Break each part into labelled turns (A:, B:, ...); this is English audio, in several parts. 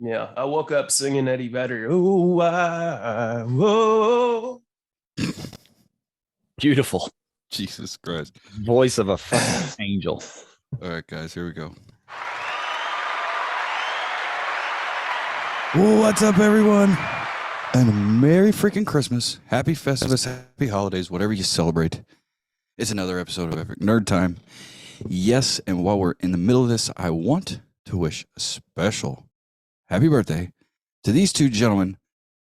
A: Yeah, I woke up singing Eddie Vedder. Oh, whoa.
B: Beautiful
C: Jesus Christ.
B: voice of a fucking angel.
C: All right, guys, here we go. What's up, everyone? And a Merry freaking Christmas. Happy Festivus, happy holidays, whatever you celebrate. It's another episode of Epic Nerd Time. Yes, and while we're in the middle of this, I want to wish a special happy birthday to these two gentlemen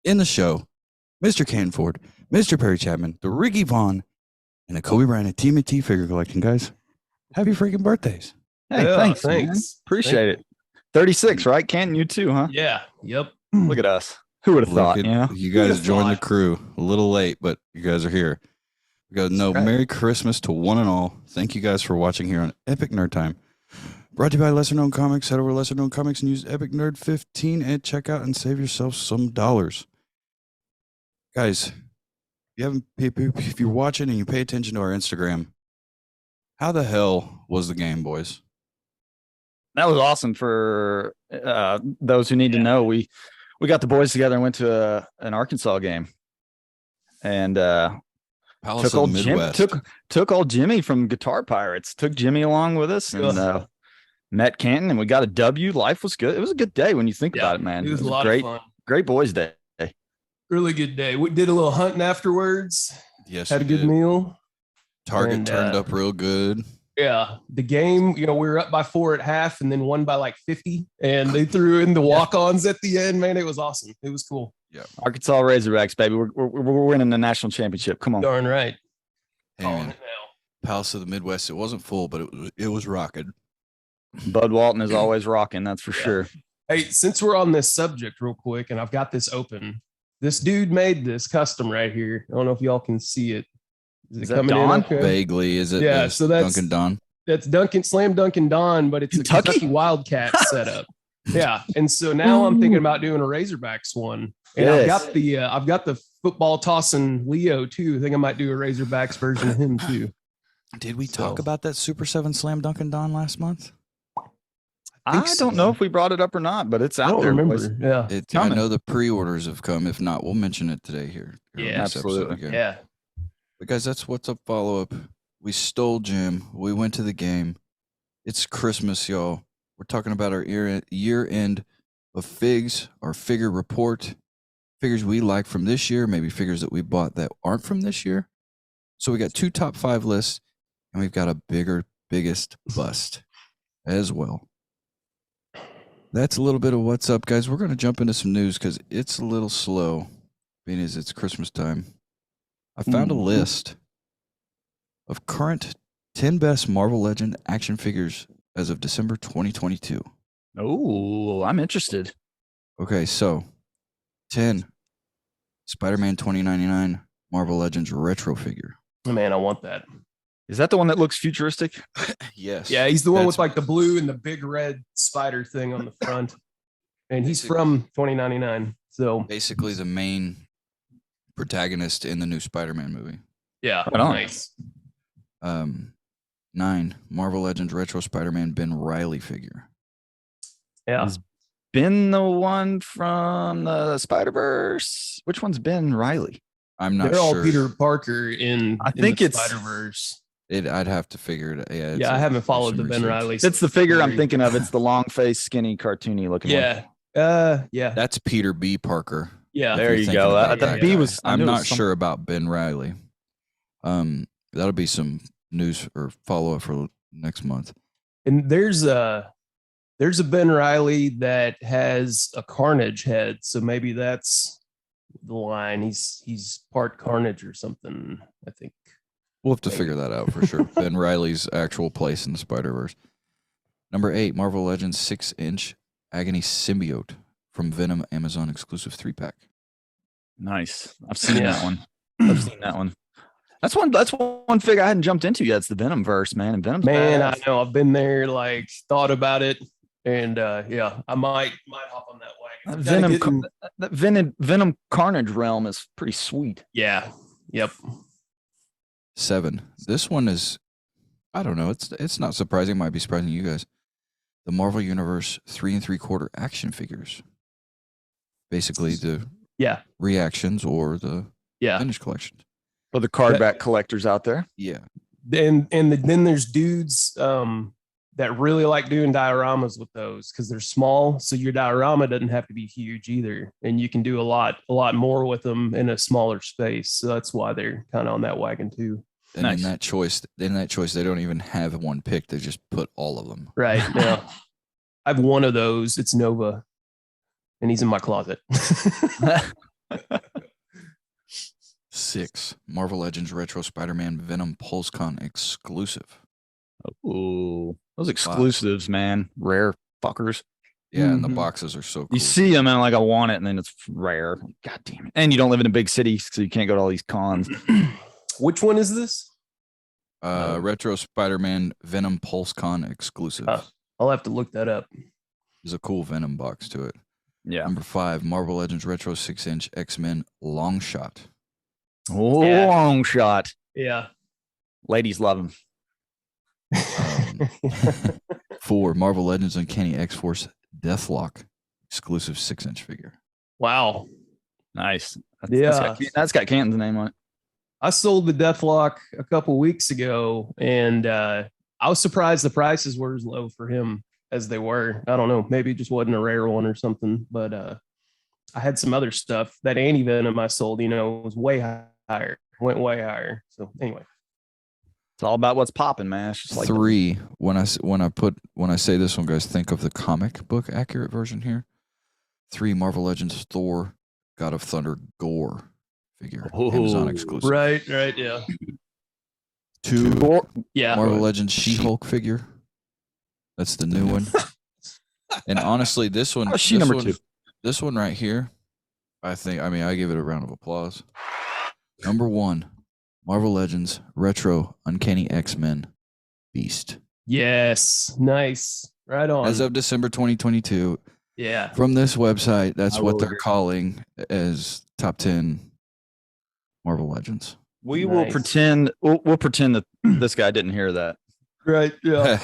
C: in the show, Mr. Canford, Mr. Perry Chapman, the Ricky Vaughn, and the Kobe Bryant of TMNT figure collecting, guys. Happy freaking birthdays.
B: Hey,
A: Yeah,
B: thanks, man.
A: thanks.
B: Appreciate it. 36, right? Canton, you too, huh?
A: Yeah, yep.
B: Look at us. Who would have thought,
C: Look
B: you
C: at-
B: know?
C: You
A: Who'd
C: guys
A: have
C: joined the
A: thought?
C: crew a little late, but you guys are here. We got no
B: That's right.
C: Merry Christmas to one and all. Thank you guys for watching here on Epic Nerd Time. Brought to you by Lesser Known Comics. Head over to Lesser Known Comics and use Epic Nerd 15 at checkout and save yourself some dollars. Guys, if you're watching and you pay attention to our Instagram, how the hell was the game, boys?
B: That was awesome for those who need to know. We got the boys together and went to an Arkansas game. And
C: Palace
B: took
C: of
B: old
C: the
B: Jim,
C: Midwest.
B: took old Jimmy from Guitar Pirates. Took Jimmy along with us and met Canton, and we got a W. Life was good. It was a good day when you think about it, man.
A: It was a
B: a
A: lot
B: great,
A: of fun.
B: great boys' day.
A: Really good day. We did a little hunting afterwards.
C: Yes,
A: Had a
C: we
A: good
C: did.
A: meal.
C: Target
A: and,
C: turned up real good.
A: Yeah, the game, we were up by 4 at half and then won by like 50. And they threw in the walk-ons at the end. Man, it was awesome. It was cool.
B: Arkansas Razorbacks, baby. We're winning the national championship. Come on.
A: Darn right.
C: Hey,
A: Calling
C: man,
A: it now.
C: Palace of the Midwest. It wasn't full, but it was rocking.
B: Bud Walton is always rocking, that's for
A: Yeah.
B: sure.
A: Hey, since we're on this subject real quick, and I've got this open, this dude made this custom right here. I don't know if y'all can see it.
B: Is that Don?
A: okay?
C: Vaguely, is it?
A: Yeah, so that's-
C: Dunkin' Don.
A: That's Slam Dunkin' Don, but it's
B: Kentucky?
A: a Kentucky Wildcat setup. Yeah, and so now I'm thinking about doing a Razorbacks one, and
B: Yes.
A: I've got the football tossing Leo too. I think I might do a Razorbacks version of him too.
C: Did we talk
A: So-
C: about that Super 7 Slam Dunkin' Don last month?
B: I
A: think so.
B: don't know if we brought it up or not, but it's
A: I
B: out
A: don't
B: there.
A: remember.
B: boys.
A: Yeah,
C: I
B: coming.
C: know the pre-orders have come. If not, we'll mention it today here.
A: Yeah,
C: next episode
B: absolutely.
C: again.
A: yeah.
C: But guys, that's what's up follow-up. We stole Jim. We went to the game. It's Christmas, y'all. We're talking about our year end of figs, our figure report, figures we like from this year, maybe figures that we bought that aren't from this year. So we got 2 top 5 lists, and we've got a biggest bust as well. That's a little bit of what's up, guys. We're going to jump into some news because it's a little slow, being as it's Christmas time. I found a list of current 10 best Marvel Legend action figures as of December 2022.
B: Oh, I'm interested.
C: Okay, so 10 Spider-Man 2099 Marvel Legends retro figure.
A: Man, I want that.
B: Is that the one that looks futuristic?
C: Yes.
A: Yeah, he's the one with
C: That's-
A: like the blue and the big red spider thing on the front, and he's from 2099. So
C: basically the main protagonist in the new Spider-Man movie.
A: yeah,
B: Right on.
A: nice.
C: 9 Marvel Legends retro Spider-Man Ben Reilly figure.
A: Yeah,
B: Is Ben the one from the Spider-Verse? Which one's Ben Riley?
C: I'm not
A: they're all
C: sure.
A: Peter Parker in.
B: I think it's-
A: Spider Verse.
C: I'd have to figure it. Yeah,
A: Yeah, I haven't followed the
C: some
A: Ben
C: research.
A: Riley.
B: That's the figure I'm
A: story.
B: thinking of. It's the long face, skinny, cartoony looking one.
A: Yeah, yeah,
C: That's Peter B. Parker.
A: yeah.
B: There
C: you're
B: you
C: thinking
B: go.
C: about
B: The
A: that
B: B
A: guy.
B: was. I
C: I'm
B: knew it
C: not
B: was some-
C: sure about Ben Reilly. That'll be some news or follow up for next month.
A: And there's a Ben Riley that has a Carnage head, so maybe that's the line. He's part Carnage or something. I think.
C: We'll have to
A: Maybe.
C: figure that out for sure. Ben Riley's actual place in the Spider-Verse. Number 8, Marvel Legends 6-inch Agony Symbiote from Venom Amazon exclusive 3-pack.
B: Nice. I've seen
A: Yeah.
B: that one. I've seen that one. That's one figure I hadn't jumped into yet. It's the Venom verse, man. And Venom's
A: Man, I
B: badass.
A: know. I've been there, like thought about it, and yeah, I might hop on that wagon.
B: That
A: Gotta
B: Venom,
A: get in-
B: that Venom Carnage realm is pretty sweet.
A: yeah, yep.
C: 7. This one is, I don't know. It's not surprising. It might be surprising to you guys. The Marvel Universe 3 3/4 action figures basically the
A: Yeah.
C: reactions or the
A: Yeah.
C: vintage collections.
B: For the card back collectors out there.
C: Yeah.
A: Then there's dudes that really like doing dioramas with those because they're small, so your diorama doesn't have to be huge either, and you can do a lot more with them in a smaller space. So that's why they're kind of on that wagon too.
C: And
B: Nice.
C: in that choice, they don't even have one pick. They just put all of them.
A: Right. Yeah. I have one of those. It's Nova, and he's in my closet.
C: 6 Marvel Legends Retro Spider-Man Venom PulseCon exclusive.
B: Ooh, those exclusives, man, rare fuckers.
C: Yeah, and the
A: Mhm.
C: boxes are so cool.
B: You see them and like I want it, and then it's rare. God damn it! And you don't live in a big city, so you can't go to all these cons.
A: Which one is this?
C: Retro Spider-Man Venom PulseCon exclusive.
A: I'll have to look that up.
C: There's a cool Venom box to it.
B: Yeah.
C: Number 5 Marvel Legends Retro 6-inch X-Men Long Shot.
A: Yeah.
B: Long shot.
A: Yeah.
B: Ladies love them.
C: 4 Marvel Legends Uncanny X-Force Deathlock exclusive 6-inch figure.
A: Wow.
B: Nice.
A: Yeah.
B: That's got Canton's name on it.
A: I sold the Deathlock a couple weeks ago, and I was surprised the prices were as low for him as they were. I don't know, maybe it just wasn't a rare one or something, but I had some other stuff. That anti-venom I sold, was way higher, went way higher. So anyway,
B: It's all about what's popping, man. It's just like
C: 3 when I say this one, guys, think of the comic book accurate version here. 3 Marvel Legends Thor God of Thunder Gore figure. Amazon exclusive.
A: right, yeah,
C: 2
A: yeah.
C: Marvel Legends She-Hulk figure. That's the new one. And honestly, this one, this one right here, I give it a round of applause. Number 1, Marvel Legends Retro Uncanny X-Men Beast.
A: Yes, nice, right on.
C: As of December 2022,
A: yeah,
C: from this website, that's
B: I
C: what
B: will
C: they're
B: agree.
C: calling as top 10 Marvel Legends.
B: we will
A: Nice.
B: pretend. We'll pretend that this guy didn't hear that.
A: right, yeah.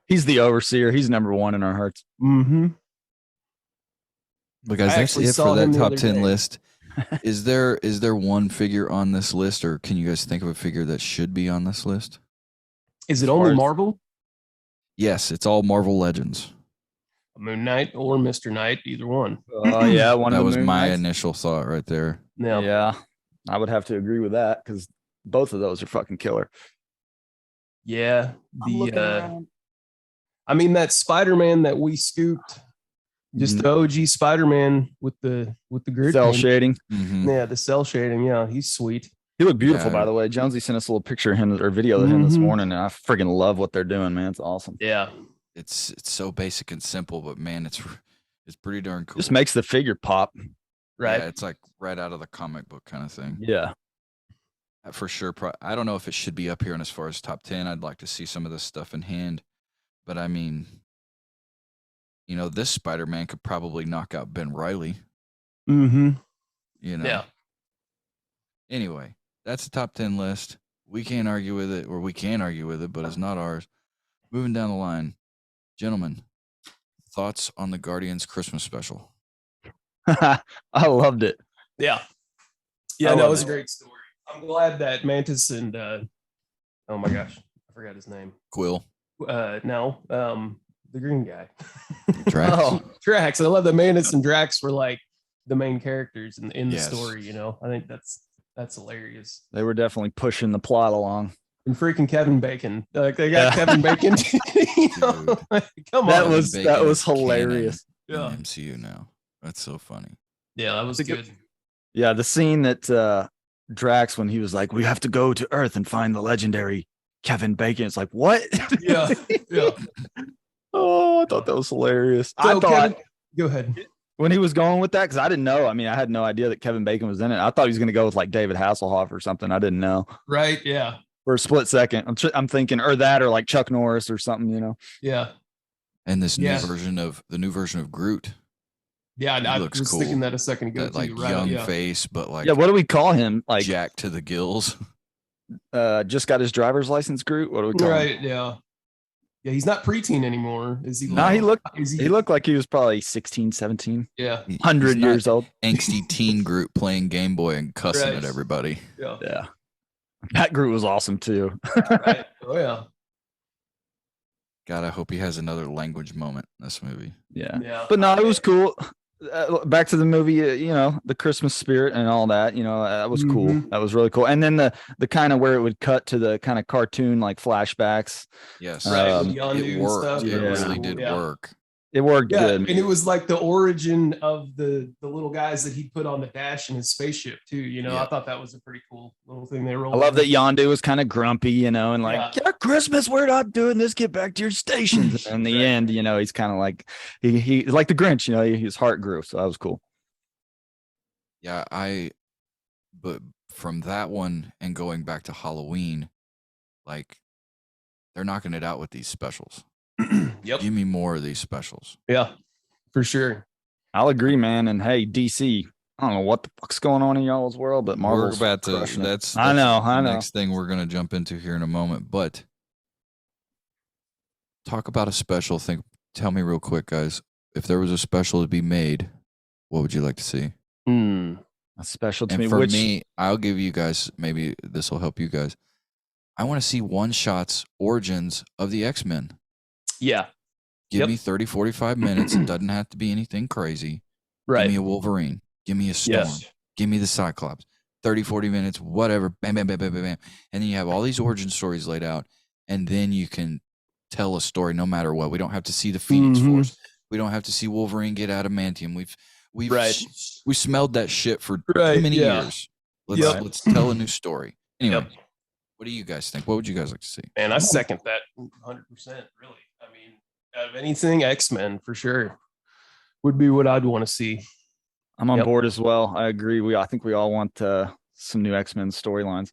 B: He's the overseer. He's number 1 in our hearts.
A: Mm-hmm.
C: But guys,
A: I
C: that's
A: actually
C: it
A: saw
C: for
A: him
C: that
A: the
C: top
A: other
C: 10
A: day.
C: list. Is there one figure on this list, or can you guys think of a figure that should be on this list?
A: Is it
B: As far
A: only
B: as-
A: Marvel?
C: Yes, it's all Marvel Legends.
A: Moon Knight or Mr. Knight, either one.
B: Oh yeah, one
C: That
B: of the
C: was
B: Moon
C: my
B: Knights.
C: initial thought right there.
A: Yeah.
B: Yeah, I would have to agree with that because both of those are fucking killer.
A: Yeah.
B: I'm looking
A: The
B: around.
A: I mean that Spider-Man that we scooped, just the OG Spider-Man with the grid
B: cell
A: paint.
B: shading.
C: Mhm.
A: Yeah, the cell shading. Yeah, he's sweet.
B: He looked beautiful,
C: Yeah.
B: by the way. Jonesy sent us a little picture of him or video of him this
A: Mhm.
B: morning, and I friggin' love what they're doing, man. It's awesome.
A: Yeah.
C: It's so basic and simple, but man, it's pretty darn cool.
B: Just makes the figure pop.
A: Right.
C: Yeah, it's like right out of the comic book kind of thing.
B: Yeah.
C: For sure. I don't know if it should be up here, and as far as top 10, I'd like to see some of this stuff in hand. But I mean, this Spider-Man could probably knock out Ben Reilly.
A: Mm-hmm.
C: Yeah. Anyway, that's the top 10 list. We can't argue with it, or we can argue with it, but it's not ours. Moving down the line, gentlemen, thoughts on the Guardians Christmas special?
B: I loved it.
A: Yeah.
B: I
A: Yeah, no,
B: love
A: it was
B: it.
A: a great story. I'm glad that Mantis and oh my gosh, I forgot his name.
C: Quill,
A: No, the green guy.
C: Drax.
A: Oh, Drax. I love that Mantis and Drax were like the main characters in the
C: Yes.
A: story, I think that's hilarious.
B: They were definitely pushing the plot along.
A: And freaking Kevin Bacon. Like they got Kevin Bacon. Like, come
B: That
A: on.
B: was
C: Bacon is
B: hilarious.
C: canon
A: Yeah.
C: in MCU now. That's so funny.
A: Yeah, that was
B: think it-
A: good.
B: Yeah, the scene that Drax, when he was like, "We have to go to Earth and find the legendary Kevin Bacon." It's like, what?
A: Yeah. Yeah.
B: Oh, I thought that was hilarious. I
A: So,
B: thought
A: Kevin, go ahead.
B: when he was going with that, because I didn't know. I mean, I had no idea that Kevin Bacon was in it. I thought he was going to go with like David Hasselhoff or something. I didn't know
A: Right. Yeah.
B: for a split second. I'm thinking, or that, or like Chuck Norris or something.
A: Yeah.
C: And this
A: Yeah.
C: new version of Groot,
A: Yeah.
C: He
A: I
C: looks
A: was
C: cool.
A: thinking that a second ago.
C: that like
A: too, right?
C: young
A: Yeah.
C: face, but like
B: Yeah, what do we call him? Like,
C: jacked to the gills.
B: just got his driver's license, Groot. What do we call him?
A: Right. Yeah. Yeah, he's not preteen anymore. Is he?
B: No, he
A: Is
B: looked like he was probably 16, 17,
A: Yeah.
B: 100
C: He's not
B: years old.
C: Angsty teen group playing Game Boy and cussing
A: Right.
C: at everybody.
A: Yeah.
B: Yeah. That group was awesome too.
A: Right. Oh yeah.
C: God, I hope he has another language moment in this movie.
B: Yeah.
A: Yeah.
B: But no, it was cool. Back to the movie, the Christmas spirit and all that, that was cool.
A: Mhm.
B: That was really cool. And then the kind of where it would cut to the kind of cartoon like flashbacks.
C: Yes.
A: Right.
B: Um,
A: with Yondu
C: It
A: and
C: worked.
A: stuff.
C: It
B: Yeah.
C: really did
A: Yeah.
C: work.
B: It worked
A: Yeah,
B: good.
A: and it was like the origin of the little guys that he put on the dash in his spaceship too.
C: Yeah.
A: I thought that was a pretty cool little thing they
B: I
A: rolled.
B: love that Yondu was kind of grumpy, and like,
A: Yeah.
B: Christmas, we're not doing this. Get back to your stations. And in the
A: Right.
B: end, he's kind of like he like the Grinch. His heart grew, so that was cool.
C: Yeah, but from that one and going back to Halloween, like they're knocking it out with these specials.
A: Yep.
C: Give me more of these specials.
A: Yeah, for sure.
B: I'll agree, man. And hey, DC, I don't know what the fuck's going on in y'all's world, but Marvel's
C: We're about to.
B: crushing it.
C: That's
B: I know.
C: the next thing we're gonna jump into here in a moment. But talk about a special thing. Tell me real quick, guys. If there was a special to be made, what would you like to see?
B: A special to
C: And
B: me.
C: for
B: Which
C: me, I'll give you guys. Maybe this will help you guys. I want to see one shots origins of the X-Men.
A: Yeah.
C: Give
A: Yep.
C: me 30, 45 minutes. It doesn't have to be anything crazy.
A: Right.
C: Give me a Wolverine. Give me a Storm.
A: Yes.
C: Give me the Cyclops. 30, 40 minutes, whatever. Bam, bam, bam, bam, bam, bam. And then you have all these origin stories laid out. And then you can tell a story no matter what. We don't have to see the Phoenix
A: Mhm.
C: Force. We don't have to see Wolverine get adamantium. We've
A: Right.
C: we smelled that shit for
A: Right,
C: too many
A: yeah.
C: years.
A: Yep.
C: Let's tell a new story. Anyway,
A: Yep.
C: what do you guys think? What would you guys like to see?
A: And I second that 100%. Really. I mean, out of anything, X-Men for sure would be what I'd want to see.
B: I'm on
A: Yep.
B: board as well. I agree. I think we all want some new X-Men storylines,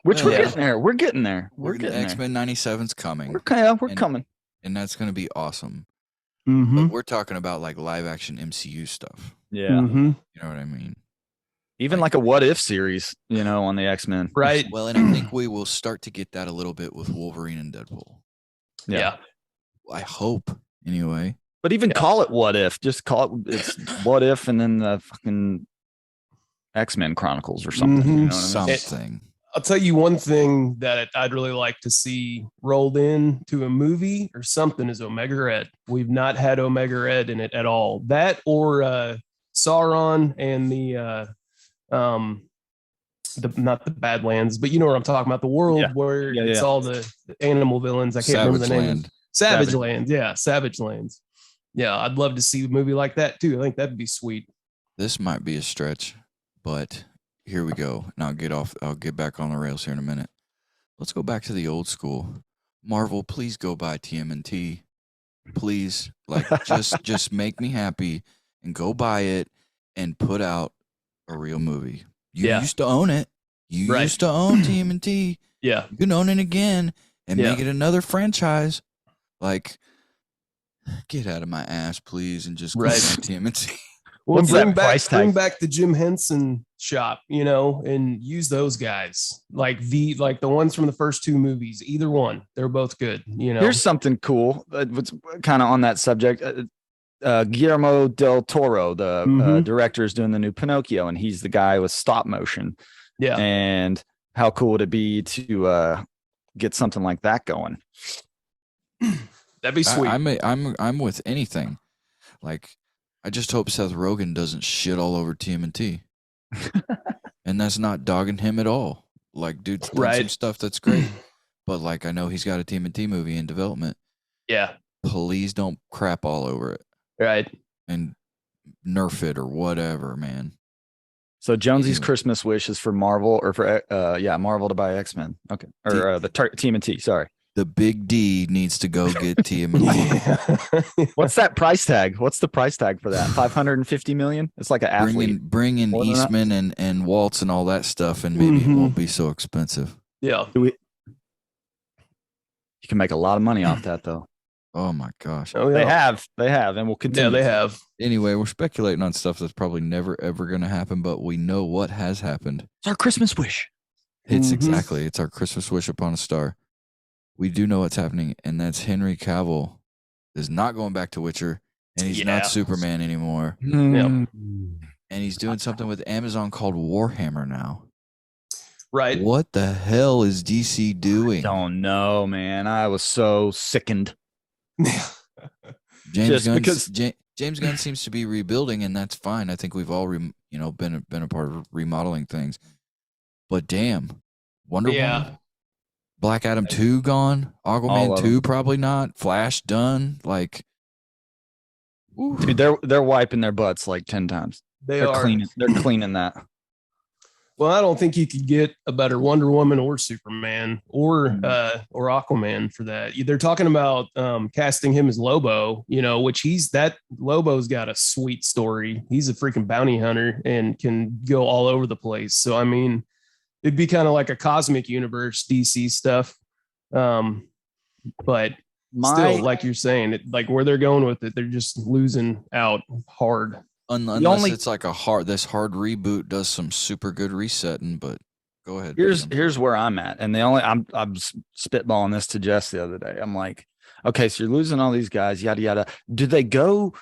B: which
C: Well,
B: we're
A: yeah.
B: getting there. We're getting there. We're
C: The
B: getting there.
C: X-Men 97's coming.
B: We're
C: And-
B: coming.
C: And that's going to be awesome.
A: Mm-hmm.
C: But we're talking about like live action MCU stuff.
B: Yeah.
A: Mm-hmm.
C: You know what I mean?
B: Even like a what if series, on the X-Men.
A: Right.
C: Well, and I think we will start to get that a little bit with Wolverine and Deadpool.
A: Yeah.
C: I hope, anyway.
B: But even
A: Yeah.
B: call it what if. Just call it it's what if and then the fucking X-Men Chronicles or something.
A: Mhm.
B: You know what I mean?
C: Something.
A: I'll tell you one thing that I'd really like to see rolled into a movie or something is Omega Red. We've not had Omega Red in it at all. That or Sauron and the not the Badlands, but you know what I'm talking about. The world
B: Yeah.
A: where
B: Yeah,
A: it's
B: yeah.
A: all the animal villains. I can't remember the name.
C: Land.
A: Savage
B: Savage.
A: Land. Yeah, Savage Lands. Yeah, I'd love to see a movie like that too. I think that'd be sweet.
C: This might be a stretch, but here we go. And I'll get back on the rails here in a minute. Let's go back to the old school. Marvel, please go buy TMNT. Please, like just make me happy and go buy it and put out a real movie. You
A: Yeah.
C: used to own it. You
A: Right.
C: used to own TMNT.
A: Yeah.
C: You can own it again and
A: Yeah.
C: make it another franchise. Like, get out of my ass, please, and just go
A: Right.
C: buy TMNT.
A: Well,
B: What's that price tag?
A: bring back the Jim Henson shop, and use those guys like the ones from the first two movies. Either one, they're both good.
B: Here's something cool. What's kind of on that subject. Guillermo del Toro, the
A: Mhm.
B: director, is doing the new Pinocchio, and he's the guy with stop motion.
A: Yeah,
B: And how cool would it be to get something like that going?
A: that'd be sweet.
C: I'm with anything. Like, I just hope Seth Rogen doesn't shit all over TMNT. And that's not dogging him at all. Like, dude's done some
A: Right.
C: stuff that's great. But like, I know he's got a TMNT movie in development.
A: Yeah,
C: Please don't crap all over it
A: right.
C: and nerf it or whatever, man.
B: So Jonesy's
C: Anyway.
B: Christmas wish is for Marvel or for Marvel to buy X-Men. Okay, or the TMNT. Sorry.
C: The big D needs to go get TMNT.
B: What's that price tag? What's the price tag for that? 550 million? It's like an athlete.
C: Bring in
B: More than that?
C: Eastman and Waltz and all that stuff, and maybe it
A: Mhm.
C: won't be so expensive.
A: Yeah,
B: You can make a lot of money off that though.
C: Oh my gosh.
A: oh
B: They
A: yeah,
B: have, and will continue.
A: yeah, they have.
C: Anyway, we're speculating on stuff that's probably never ever going to happen, but we know what has happened.
B: It's our Christmas wish.
C: It's
A: Mhm.
C: exactly. It's our Christmas wish upon a star. we do know what's happening, and that's Henry Cavill is not going back to Witcher, and he's not Superman anymore.
A: Yeah.
C: And he's doing something with Amazon called Warhammer now.
A: Right.
C: What the hell is DC doing?
B: Don't know, man. I was so sickened.
C: James Gunn seems to be rebuilding, and that's fine. I think we've all been a part of remodeling things. But damn, Wonder Woman, Black Adam 2 gone, Aquaman 2 probably not, Flash done. Like,
B: dude, they're wiping their butts like 10 times. They're cleaning. They're cleaning that.
A: Well, I don't think you could get a better Wonder Woman or Superman or Aquaman for that. They're talking about casting him as Lobo, which Lobo's got a sweet story. He's a freaking bounty hunter and can go all over the place. So, I mean, it'd be kind of like a cosmic universe DC stuff. But still, like you're saying, like where they're going with it, they're just losing out hard.
C: Unless it's like this hard reboot does some super good resetting, but go ahead.
B: Here's where I'm at. And I'm spitballing this to Jess the other day. I'm like, okay, so you're losing all these guys, yada yada. Do they go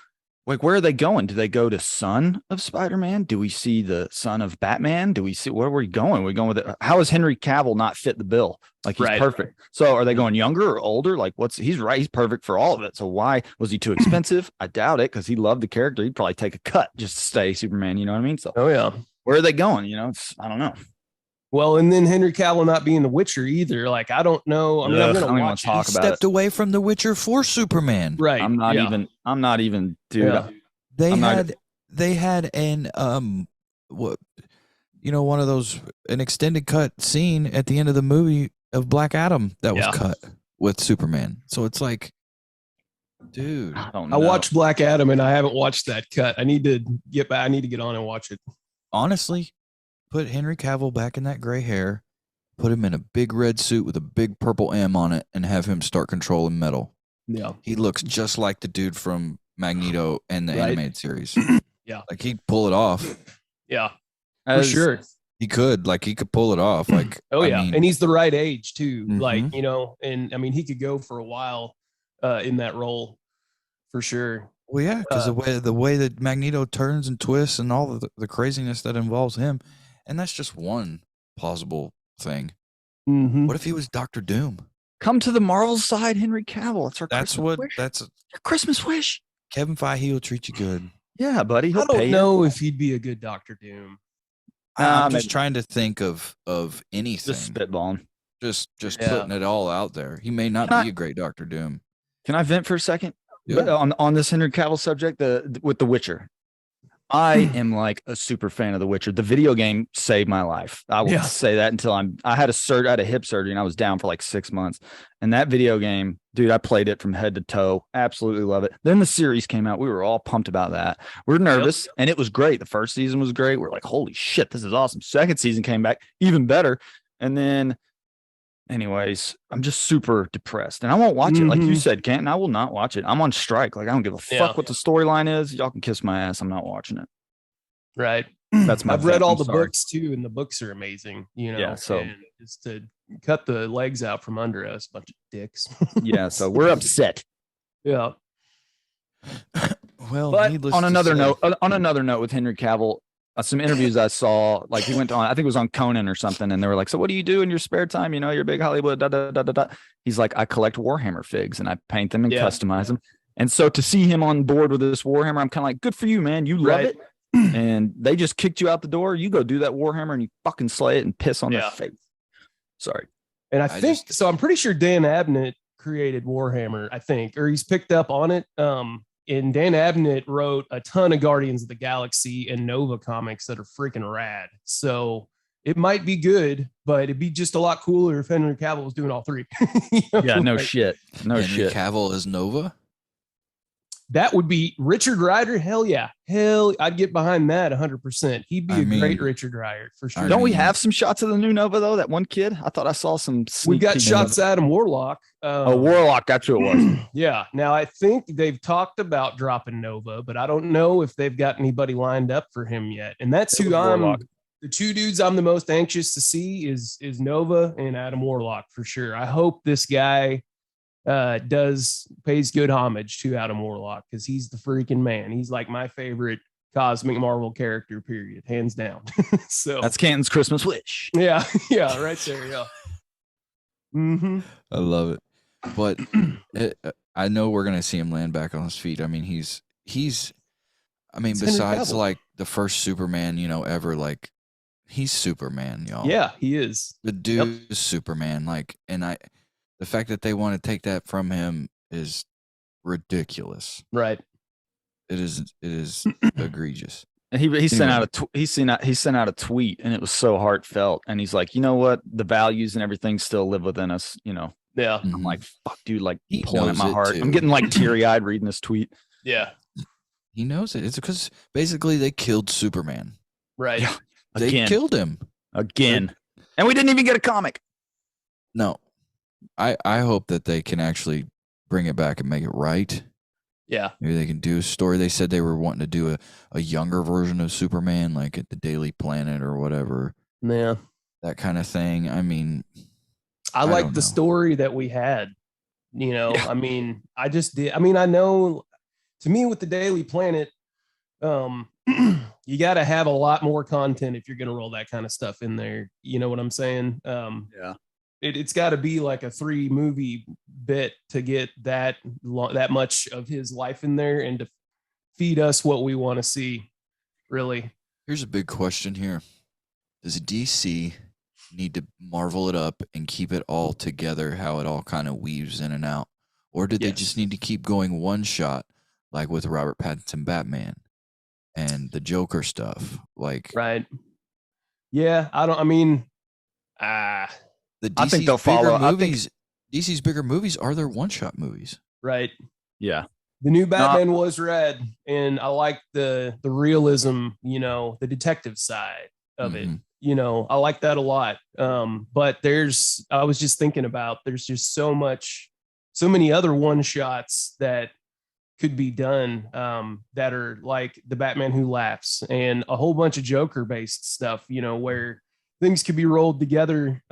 B: like where are they going? Do they go to son of Spider-Man? Do we see the son of Batman? Do we see where are we going? We're going with it. How is Henry Cavill not fit the bill? Like he's perfect. So are they going younger or older? Like he's right. He's perfect for all of it. So why was he too expensive? I doubt it, because he loved the character. He'd probably take a cut just to stay Superman. You know what I mean? So where are they going? I don't know.
A: Well, and then Henry Cavill not being the Witcher either. Like, I don't know. I mean, I'm going to watch
C: talk about it. Stepped away from the Witcher for Superman.
A: Right.
B: I'm not even, dude.
A: Yeah.
C: They had an one of those an extended cut scene at the end of the movie of Black Adam that was cut with Superman. So it's like, dude,
B: I don't know.
A: I watched Black Adam and I haven't watched that cut. I need to get back. I need to get on and watch it.
C: Honestly, put Henry Cavill back in that gray hair, put him in a big red suit with a big purple M on it, and have him start controlling metal.
A: Yeah.
C: He looks just like the dude from Magneto and the animated series.
A: Yeah.
C: Like he'd pull it off.
A: Yeah. For sure.
C: He could pull it off. Like,
A: and he's the right age too.
C: Mm-hmm.
A: Like, and I mean, he could go for a while in that role for sure.
C: Well, yeah, because the way that Magneto turns and twists and all the craziness that involves him, and that's just one plausible thing.
A: Mm-hmm.
C: What if he was Dr. Doom?
B: Come to the Marvel side, Henry Cavill.
C: That's
B: your Christmas wish.
C: Kevin Feige will treat you good.
B: Yeah, buddy.
A: I don't know if he'd be a good Dr. Doom.
C: I'm just trying to think of anything.
B: Just spitballing.
C: Just putting it all out there. He may not be a great Dr. Doom.
B: Can I vent for a second?
C: Yeah.
B: On this Henry Cavill subject, with The Witcher, I am like a super fan of The Witcher. The video game saved my life. I will say that until I had a hip surgery and I was down for like 6 months. And that video game, dude, I played it from head to toe. Absolutely love it. Then the series came out. We were all pumped about that. We were nervous and it was great. The first season was great. We're like, holy shit, this is awesome. Second season came back even better. And then anyways, I'm just super depressed and I won't watch it. Like you said, Canton, I will not watch it. I'm on strike. Like, I don't give a fuck what the storyline is. Y'all can kiss my ass. I'm not watching it.
A: Right.
B: That's my
A: I've read all the books too, and the books are amazing,
B: so
A: and just to cut the legs out from under us, bunch of dicks.
B: Yeah. So we're upset.
A: Yeah.
C: Well,
B: but on another note with Henry Cavill, some interviews I saw, like he went on, I think it was on Conan or something, and they were like, so what do you do in your spare time? You're big Hollywood, da, da, da, da, da. He's like, I collect Warhammer figs and I paint them and customize them. And so to see him on board with this Warhammer, I'm kind of like, good for you, man. You love it. And they just kicked you out the door. You go do that Warhammer and you fucking slay it and piss on their face. Sorry.
A: And I'm pretty sure Dan Abnett created Warhammer, I think, or he's picked up on it. And Dan Abnett wrote a ton of Guardians of the Galaxy and Nova comics that are freaking rad. So it might be good, but it'd be just a lot cooler if Henry Cavill was doing all three.
B: Yeah, no shit.
C: Henry Cavill is Nova?
A: That would be Richard Rider. Hell yeah. I'd get behind that 100%. He'd be a great Richard Rider for sure.
B: Don't we have some shots of the new Nova, though? That one kid? I thought I saw some.
A: We got shots of Adam Warlock.
B: Warlock. That's who it was.
A: Yeah. Now, I think they've talked about dropping Nova, but I don't know if they've got anybody lined up for him yet. And that's who the two dudes I'm the most anxious to see is Nova and Adam Warlock for sure. I hope this guy pays good homage to Adam Warlock because he's the freaking man. He's like my favorite cosmic Marvel character, period, hands down. So
B: that's Canton's Christmas wish.
A: Yeah, right there. Yeah. Mm-hmm.
C: I love it. But I know we're gonna see him land back on his feet. I mean, he's. I mean, besides like the first Superman, ever, like he's Superman, y'all.
A: Yeah, he is.
C: The dude is Superman. Like, and the fact that they want to take that from him is ridiculous.
A: Right.
C: It is egregious.
B: And he sent out a tweet, and it was so heartfelt. And he's like, you know what, the values and everything still live within us.
A: Yeah.
B: I'm like, fuck, dude, like
C: He
B: pulling at my
C: knows it,
B: heart.
C: too.
B: I'm getting like teary eyed reading this tweet.
A: Yeah.
C: He knows it. It's because basically they killed Superman.
A: Right.
B: Yeah.
C: They
B: Again.
C: killed him.
B: Again. And we didn't even get a comic.
C: No. I hope that they can actually bring it back and make it right.
A: Yeah.
C: Maybe they can do a story. They said they were wanting to do a younger version of Superman, like at the Daily Planet or whatever.
A: Yeah.
C: That kind of thing. I mean,
A: I like
C: don't
A: the
C: know.
A: story that we had.
B: Yeah.
A: I mean, I just did. I mean, I know to me with the Daily Planet, you got to have a lot more content if you're going to roll that kind of stuff in there. You know what I'm saying?
B: Yeah.
A: It's got to be like a 3-movie bit to get that much of his life in there and to feed us what we want to see. Really.
C: Here's a big question here. Does DC need to Marvel it up and keep it all together, how it all kind of weaves in and out? Or did they just need to keep going one shot, like with Robert Pattinson Batman and the Joker stuff? Like,
A: Right. Yeah.
C: the
B: I think
C: DC's
B: they'll follow.
C: bigger movies. DC's bigger movies are their one-shot movies.
A: Right.
B: Yeah.
A: The new Batman was rad, and I like the realism, the detective side of it. I like that a lot. But I was just thinking about, there's just so many other one shots that could be done that are like the Batman Who Laughs and a whole bunch of Joker based stuff, where things could be rolled together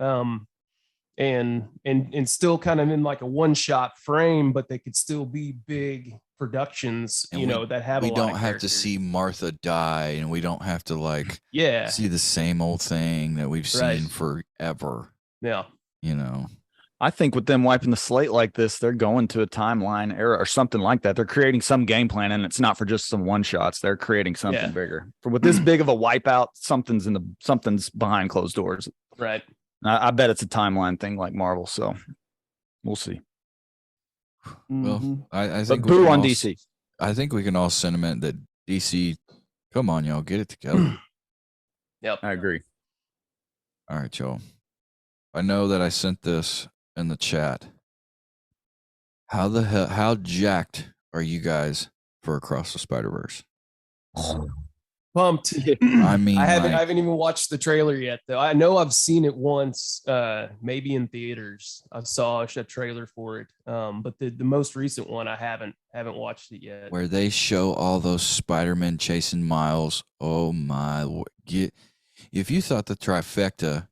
A: and still kind of in like a one shot frame, but they could still be big productions, that have.
C: We don't have to see Martha die, and we don't have to see the same old thing that we've seen forever.
A: Yeah.
B: I think with them wiping the slate like this, they're going to a timeline era or something like that. They're creating some game plan, and it's not for just some one shots. They're creating something bigger. With this big of a wipeout, something's behind closed doors.
A: Right.
B: I bet it's a timeline thing like Marvel. So we'll see.
C: Well, I
B: But
C: think
B: boo on DC.
C: I think we can all sentiment that DC, come on, y'all, get it together.
A: Yep.
B: I agree.
C: All right, y'all. I know that I sent this in the chat. How jacked are you guys for Across the Spider-Verse?
A: Pumped.
C: I mean,
A: I haven't even watched the trailer yet, though. I know I've seen it once, maybe in theaters. I saw a trailer for it, but the most recent one I haven't watched it yet.
C: where they show all those Spider-Men chasing Miles. Oh my! If you thought the trifecta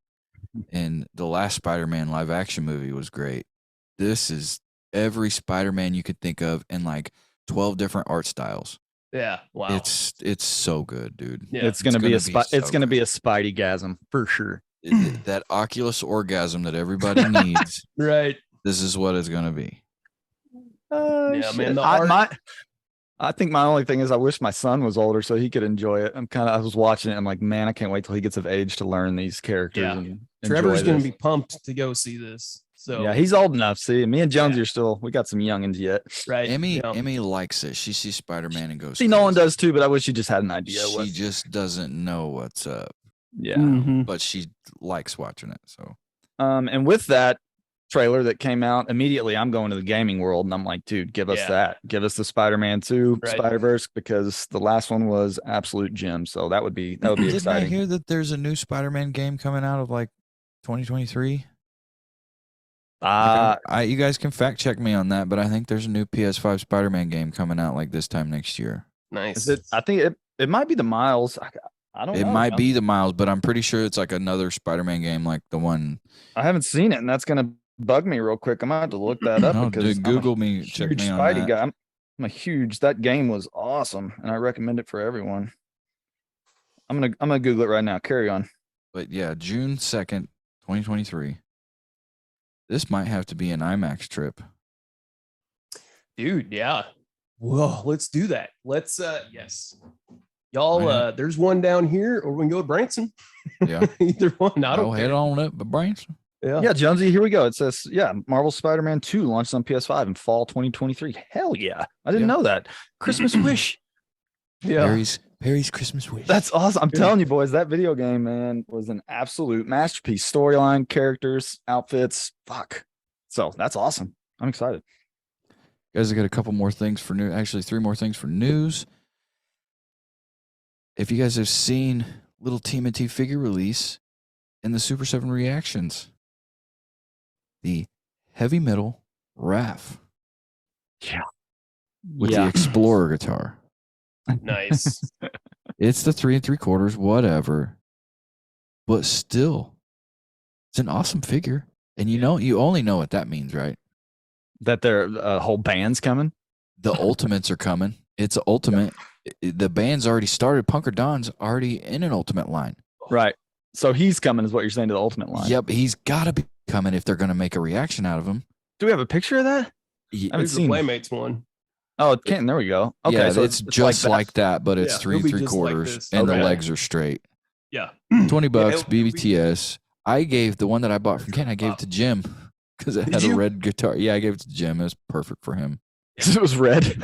C: in the last Spider-Man live-action movie was great, this is every Spider-Man you could think of in like 12 different art styles.
A: Yeah, wow.
C: It's so good, dude.
A: Yeah.
B: It's gonna be a
C: good.
B: Spidey-gasm for sure.
C: That Oculus orgasm that everybody needs.
A: Right.
C: This is what it's gonna be.
A: Yeah, man. The art.
B: I think my only thing is I wish my son was older so he could enjoy it. I was watching it. I'm like, man, I can't wait till he gets of age to learn these characters.
A: Yeah.
B: And
A: Trevor's
B: enjoy
A: going to
B: this.
A: be pumped to go see this. So
B: Yeah, he's old enough. See, me and Jonesy we got some youngins yet.
A: right.
C: Emmy likes it. She sees Spider-Man and goes.
B: See, Nolan does too, but I wish she just had an idea.
C: She just doesn't know what's up,
B: Yeah.
A: Mhm.
C: but she likes watching it. So
B: And with that trailer that came out immediately, I'm going to the gaming world, and I'm like, dude, give us that. Give us the Spider-Man 2
A: Right.
B: Spider-Verse, because the last one was absolute gem. So that would be
C: didn't I
B: exciting.
C: hear that there's a new Spider-Man game coming out of like 2023? You guys can fact check me on that, but I think there's a new PS5 Spider-Man game coming out like this time next year.
A: Nice.
B: I think it might be the Miles. I don't
C: It
B: know.
C: might be the Miles, but I'm pretty sure it's like another Spider-Man game, like the one.
B: I haven't seen it, and that's gonna bug me real quick. I'm gonna have to look that up
C: No,
B: because
C: dude, Google me, check
B: huge
C: me on
B: Spidey
C: that.
B: guy. I'm a huge. That game was awesome, and I recommend it for everyone. I'm gonna Google it right now. Carry on.
C: But yeah, June 2nd, 2023. This might have to be an IMAX trip.
A: Dude, yeah. Well, let's do that. Let's yes. Y'all, there's one down here, or we can go with Branson.
C: Yeah.
A: Either one. I don't
C: head on up, but Branson.
B: Yeah, Jonesy, here we go. It says, Marvel Spider-Man 2 launched on PS5 in fall 2023. Hell yeah. I didn't know that. Christmas Wish.
A: Yeah.
C: Perry's Christmas Wish.
B: That's awesome. I'm telling you, boys, that video game, man, was an absolute masterpiece. Storyline, characters, outfits. Fuck. So that's awesome. I'm excited.
C: Guys, I got a couple more things for news. Actually, 3 more things for news. If you guys have seen little TMNT figure release in the Super 7 reactions, the heavy metal Raph.
B: Yeah.
C: With the Explorer guitar.
A: Nice.
C: It's the 3 3/4, whatever. But still, it's an awesome figure. And you only know what that means, right?
B: That their whole band's coming?
C: The Ultimates are coming. It's an Ultimate. The band's already started. Punker Don's already in an Ultimate line.
B: Right. So he's coming is what you're saying to the Ultimate line.
C: Yep. He's got to be coming if they're going to make a reaction out of him.
B: Do we have a picture of that?
C: I
A: haven't seen the Playmates one.
B: Oh, it can't. There we go. Okay.
C: Yeah,
B: so
C: it's just like that, but it's 3 3/4 and the legs are straight.
A: Yeah.
C: $20 BBTS. I gave the one that I bought from Ken, I gave it to Jim because it had a red guitar. Yeah, I gave it to Jim. It was perfect for him.
B: It was red.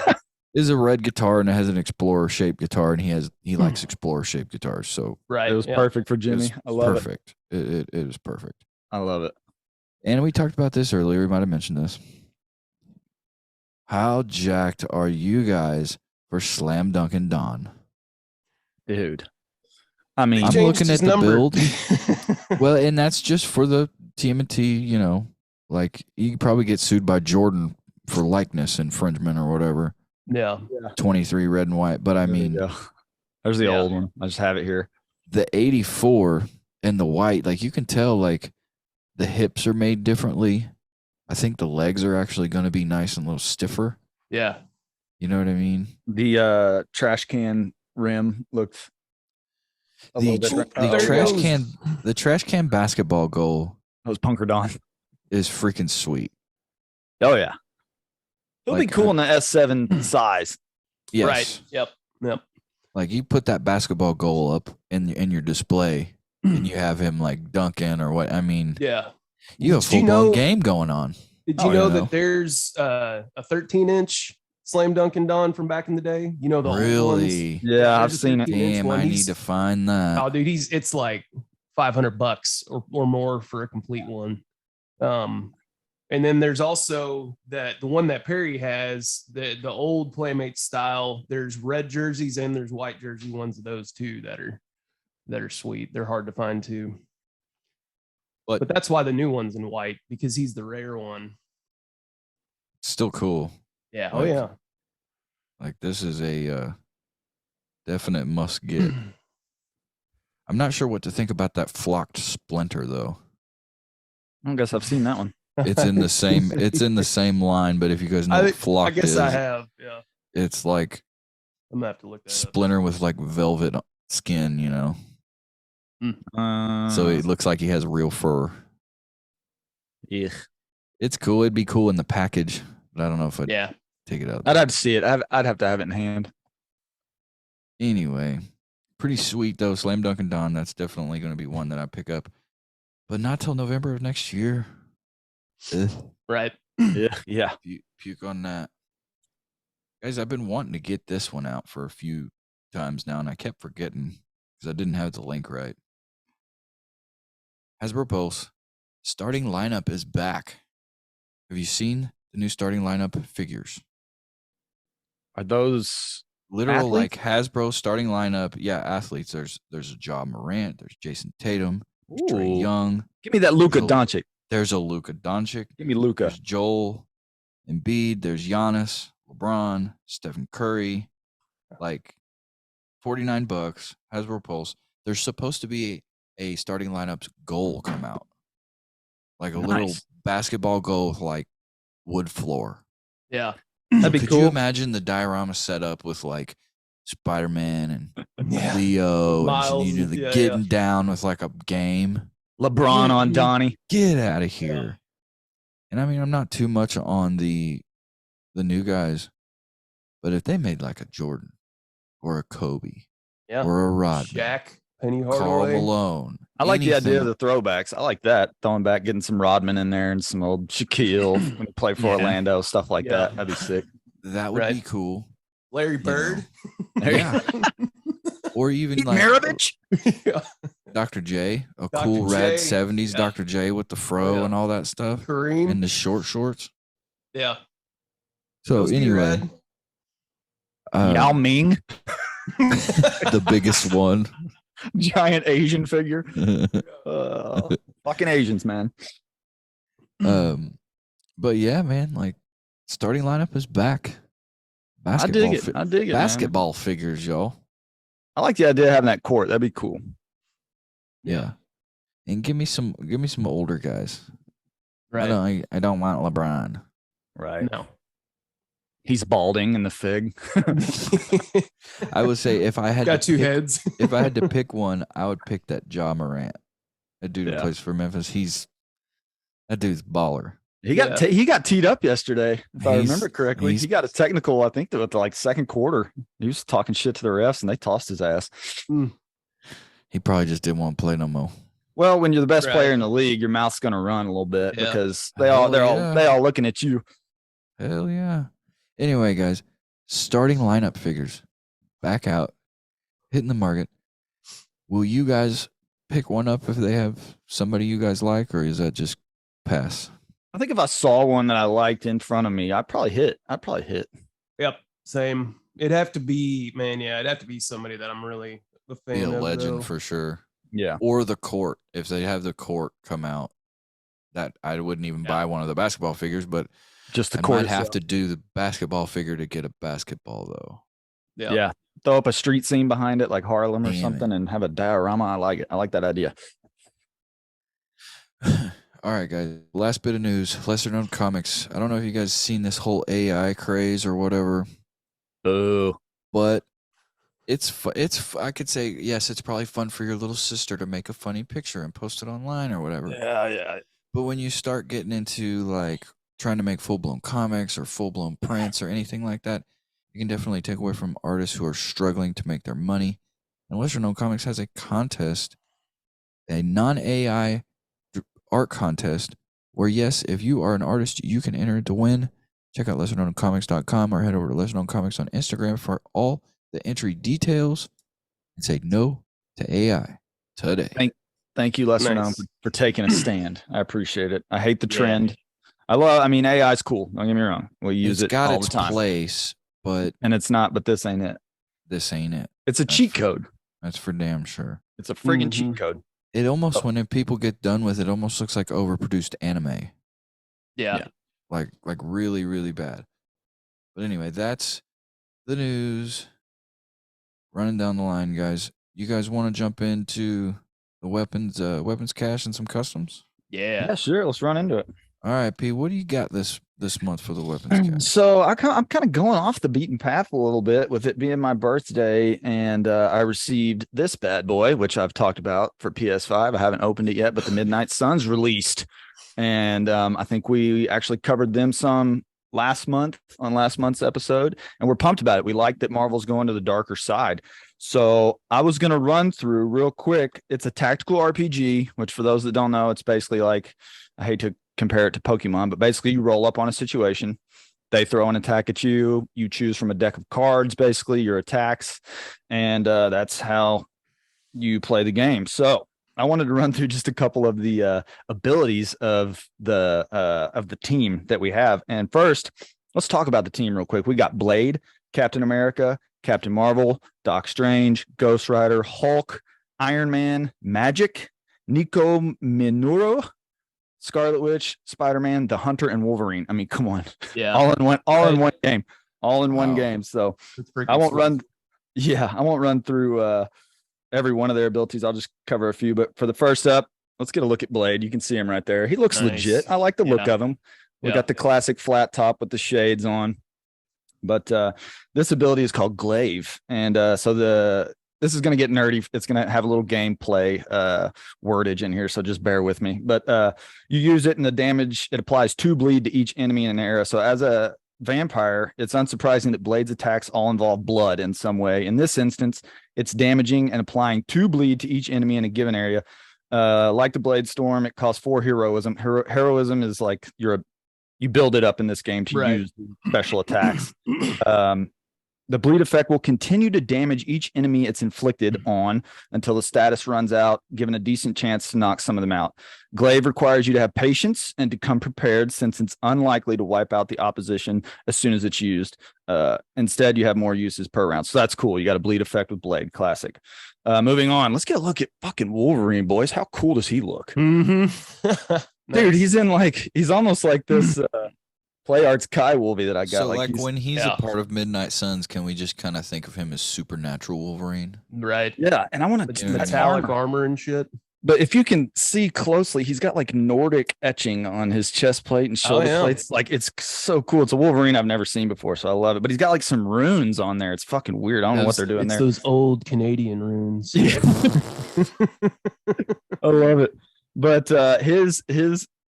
C: It's a red guitar and it has an Explorer shaped guitar, and he likes Explorer shaped guitars. So
A: right,
B: it was perfect for Jimmy. I love
C: perfect. It was perfect.
B: I love it.
C: And we talked about this earlier. We might have mentioned this. How jacked are you guys for Slam Dunkin' Don?
B: Dude. I mean,
C: I'm looking at the build. Well, and that's just for the TMNT, like you could probably get sued by Jordan for likeness infringement or whatever.
A: Yeah.
C: 23 red and white. But I mean,
B: there's the old one. I just have it here.
C: The 84 and the white, like you can tell, like the hips are made differently. I think the legs are actually going to be nice and a little stiffer.
A: Yeah.
C: You know what I mean?
B: The trash can rim looks a little different.
C: The trash can basketball goal.
B: That was Punker Don.
C: Is freaking sweet.
B: Oh yeah. It'll be cool in the S7 size.
C: Yes.
A: Right. Yep.
C: Like you put that basketball goal up in your display and you have him like dunking or what. I mean,
A: yeah.
C: You have a full-blown game going on.
A: Did you know that there's a 13-inch Slam Dunkin' Don from back in the day? You know the old ones?
B: Yeah, I've seen it.
C: Damn, I need to find that.
A: Oh, dude, it's like $500 or more for a complete one. And then there's also the one that Perry has, the old Playmate style. There's red jerseys and there's white jersey ones of those too that are sweet. They're hard to find too. But that's why the new one's in white, because he's the rare one.
C: Still cool.
A: Yeah. Oh yeah.
C: Like this is a definite must get. I'm not sure what to think about that flocked Splinter though.
B: I guess I've seen that one.
C: It's in the same. It's in the same line, but if you guys know what flocked is,
A: I have. Yeah.
C: It's like
A: I'm gonna have to look that
C: Splinter with like velvet skin, so it looks like he has real fur.
B: Yeah,
C: it's cool. It'd be cool in the package, but I don't know if I'd take it out.
B: I'd have to see it. I'd have to have it in hand.
C: Anyway, pretty sweet though. Slam Dunkin' Don. That's definitely going to be one that I pick up, but not till November of next year.
A: Right.
B: Yeah.
C: Puke on that. Guys, I've been wanting to get this one out for a few times now, and I kept forgetting because I didn't have the link right. Hasbro Pulse starting lineup is back. Have you seen the new starting lineup figures?
B: Are those
C: literal
B: athletes?
C: Like Hasbro starting lineup? Ja Athletes. There's a Ja Morant. There's Jason Tatum. There's Trae Young.
B: Give me that Luka Doncic.
C: There's a Luka Doncic.
B: Give me Luka.
C: There's Joel Embiid. There's Giannis, LeBron, Stephen Curry. Like $49, Hasbro Pulse. There's supposed to be a starting lineups goal come out, like a little basketball goal with like wood floor.
A: Yeah,
B: that'd be
C: cool. Could you imagine the diorama setup with like Spider-Man and Leo
A: Miles,
C: and getting down with like a game?
B: LeBron on Donnie.
C: Get out of here. And I mean, I'm not too much on the new guys, but if they made like a Jordan or a Kobe or a Rodman,
A: Shaq, Penny Hardaway,
C: Karl Malone.
B: I like the idea of the throwbacks. I like that. Throwing back, getting some Rodman in there and some old Shaquille when he played for Orlando, stuff like that. That'd be sick.
C: That would be cool.
A: Larry Bird.
C: Yeah. Or even like
B: Maravich.
C: Dr. J,
A: Dr.
C: cool
A: J.
C: rad 70s Dr. J with the fro and all that stuff.
A: Kareem.
C: And the short shorts.
A: Yeah.
C: So anyway.
B: Yao Ming.
C: The biggest one.
B: Giant Asian figure. Fucking Asians, man.
C: But yeah, man, like starting lineup is back.
B: I dig it.
C: Basketball figures, y'all.
B: I like the idea of having that court. That'd be cool.
C: Yeah. And give me some older guys.
A: Right.
C: I don't want LeBron.
B: Right.
A: No.
B: He's balding in the fig.
C: I would say if I had
A: two heads.
C: If I had to pick one, I would pick that Ja Morant. A dude who plays for Memphis. That dude's baller.
B: He got teed up yesterday, if I remember correctly. He got a technical, I think, with like second quarter. He was talking shit to the refs, and they tossed his ass.
C: He probably just didn't want to play no more.
B: Well, when you're the best player in the league, your mouth's going to run a little bit because they're all looking at you.
C: Hell yeah. Anyway, guys, starting lineup figures back out, hitting the market. Will you guys pick one up if they have somebody you guys like, or is that just pass?
B: I think if I saw one that I liked in front of me, I'd probably hit.
A: Yep, same. It'd have to be, man. Yeah, it'd have to be somebody that I'm really a fan
C: be
A: of.
C: A legend
A: though.
C: For sure.
B: Yeah.
C: Or the court. If they have the court come out, that I wouldn't even buy one of the basketball figures, but
B: just the
C: I
B: court.
C: might have to do the basketball figure to get a basketball though.
B: Yeah. Throw up a street scene behind it like Harlem or something and have a diorama. I like it. I like that idea.
C: All right, guys. Last bit of news. Lesser known comics. I don't know if you guys seen this whole AI craze or whatever.
B: Oh,
C: but it's I could say yes. It's probably fun for your little sister to make a funny picture and post it online or whatever.
B: Yeah.
C: But when you start getting into like trying to make full blown comics or full blown prints or anything like that, you can definitely take away from artists who are struggling to make their money. And Lesser Known Comics has a contest, a non-AI art contest, where yes, if you are an artist, you can enter to win. Check out lesserknowncomics.com or head over to Lesser Known Comics on Instagram for all the entry details and say no to AI today.
B: Thank you, Lesser Known, for taking a stand. I appreciate it. I hate the trend. AI is cool. Don't get me wrong. We use it all the time.
C: Place, but
B: this ain't it.
C: This ain't it.
B: It's a cheat code.
C: That's for damn sure.
B: It's a friggin' cheat code.
C: It almost, when people get done with it, almost looks like overproduced anime.
A: Yeah.
C: Like really, really bad. But anyway, that's the news. Running down the line, guys. You guys want to jump into the weapons cache and some customs?
B: Yeah, sure. Let's run into it.
C: All right, P. What do you got this month for the weapons cache?
B: So I'm kind of going off the beaten path a little bit with it being my birthday, and I received this bad boy, which I've talked about for PS5. I haven't opened it yet, but the Midnight Suns released, and I think we actually covered them some last month's episode, and we're pumped about it. We like that Marvel's going to the darker side. So I was going to run through real quick. It's a tactical RPG, which for those that don't know, it's basically like, I hate to compare it to Pokemon, but basically you roll up on a situation. They throw an attack at you. You choose from a deck of cards, basically your attacks. And that's how you play the game. So I wanted to run through just a couple of the abilities of the team that we have. And first, let's talk about the team real quick. We got Blade, Captain America, Captain Marvel, Doc Strange, Ghost Rider, Hulk, Iron Man, Magic, Nico Minoru, Scarlet Witch, Spider-Man, the Hunter, and Wolverine. I mean, come on.
A: Yeah.
B: All in one game. So I won't run Yeah, I won't run through every one of their abilities. I'll just cover a few. But for the first up, let's get a look at Blade. You can see him right there. He looks legit. I like the look of him. We got the classic flat top with the shades on. But this ability is called Glaive. And this is going to get nerdy. It's going to have a little gameplay wordage in here, so just bear with me. But you use it, and the damage, it applies 2 bleed to each enemy in an area. So as a vampire, it's unsurprising that Blade's attacks all involve blood in some way. In this instance, it's damaging and applying 2 bleed to each enemy in a given area. Like the Blade Storm, it costs 4 heroism. Heroism is like you build it up in this game to use special attacks. The bleed effect will continue to damage each enemy it's inflicted on until the status runs out, given a decent chance to knock some of them out. Glaive requires you to have patience and to come prepared, since it's unlikely to wipe out the opposition as soon as it's used. Instead, you have more uses per round. So that's cool. You got a bleed effect with Blade. Classic. Moving on. Let's get a look at fucking Wolverine, boys. How cool does he look?
A: Mm-hmm.
B: Dude, he's almost like this Play Arts Kai Wolvie that I got.
C: So like when he's a part of Midnight Suns, can we just kind of think of him as supernatural Wolverine?
A: Right.
B: Yeah, and I want to
A: metallic armor and shit.
B: But if you can see closely, he's got like Nordic etching on his chest plate and shoulder plates. Like, it's so cool. It's a Wolverine I've never seen before, so I love it. But he's got like some runes on there. It's fucking weird. I don't know what they're doing there.
A: Those old Canadian runes.
B: Yeah. I love it. But his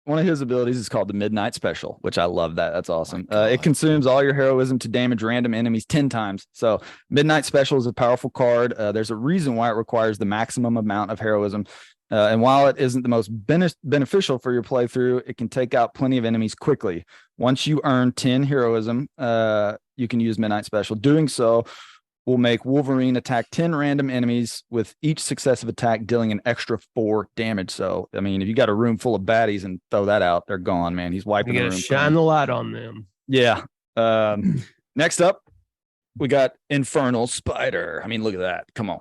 B: one of his abilities is called the Midnight Special, which I love that. That's awesome. It consumes all your heroism to damage random enemies 10 times. So Midnight Special is a powerful card. There's a reason why it requires the maximum amount of heroism. And while it isn't the most beneficial for your playthrough, it can take out plenty of enemies quickly. Once you earn 10 heroism, you can use Midnight Special. Doing so will make Wolverine attack 10 random enemies, with each successive attack dealing an extra 4 damage. So, I mean, if you got a room full of baddies and throw that out, they're gone, man. He's wiping the room.
A: Shine the light on them.
B: Yeah. Next up, we got Infernal Spider. I mean, look at that. Come on.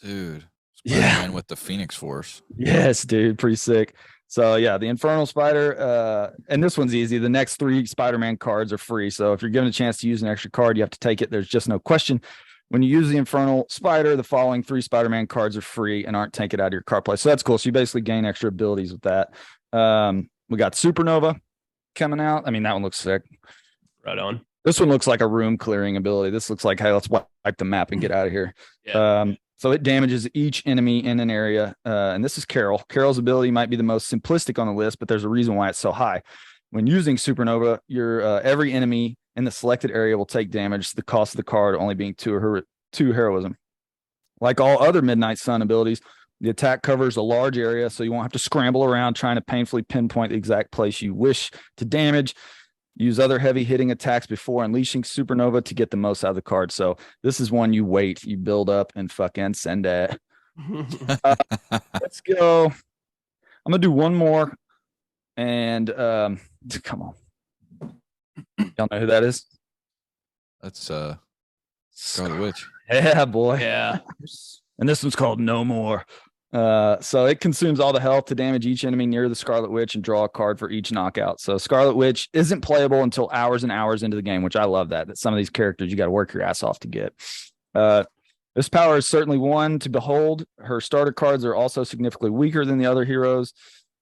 C: Dude. Spider-Man with the Phoenix Force.
B: Yes, dude. Pretty sick. So, yeah, the Infernal Spider, and this one's easy. The next 3 Spider-Man cards are free. So if you're given a chance to use an extra card, you have to take it. There's just no question. When you use the Infernal Spider, the following 3 Spider-Man cards are free and aren't taken out of your card play. So that's cool. So you basically gain extra abilities with that. We got Supernova coming out. I mean, that one looks sick.
A: Right on.
B: This one looks like a room clearing ability. This looks like, hey, let's wipe the map and get out of here. Yeah. So it damages each enemy in an area. And this is Carol. Carol's ability might be the most simplistic on the list, but there's a reason why it's so high. When using Supernova, your every enemy in the selected area will take damage, the cost of the card only being 2 heroism. Like all other Midnight Sun abilities, the attack covers a large area, so you won't have to scramble around trying to painfully pinpoint the exact place you wish to damage. Use other heavy hitting attacks before unleashing Supernova to get the most out of the card. So this is one you wait, you build up, and fucking send it. Let's go. I'm gonna do one more, and come on. Y'all know who that is?
C: That's Scarlet Witch.
B: Yeah, boy.
A: Yeah.
B: And this one's called No More. So it consumes all the health to damage each enemy near the Scarlet Witch and draw a card for each knockout. So Scarlet Witch isn't playable until hours and hours into the game, which I love that some of these characters you got to work your ass off to get. This power is certainly one to behold. Her starter cards are also significantly weaker than the other heroes,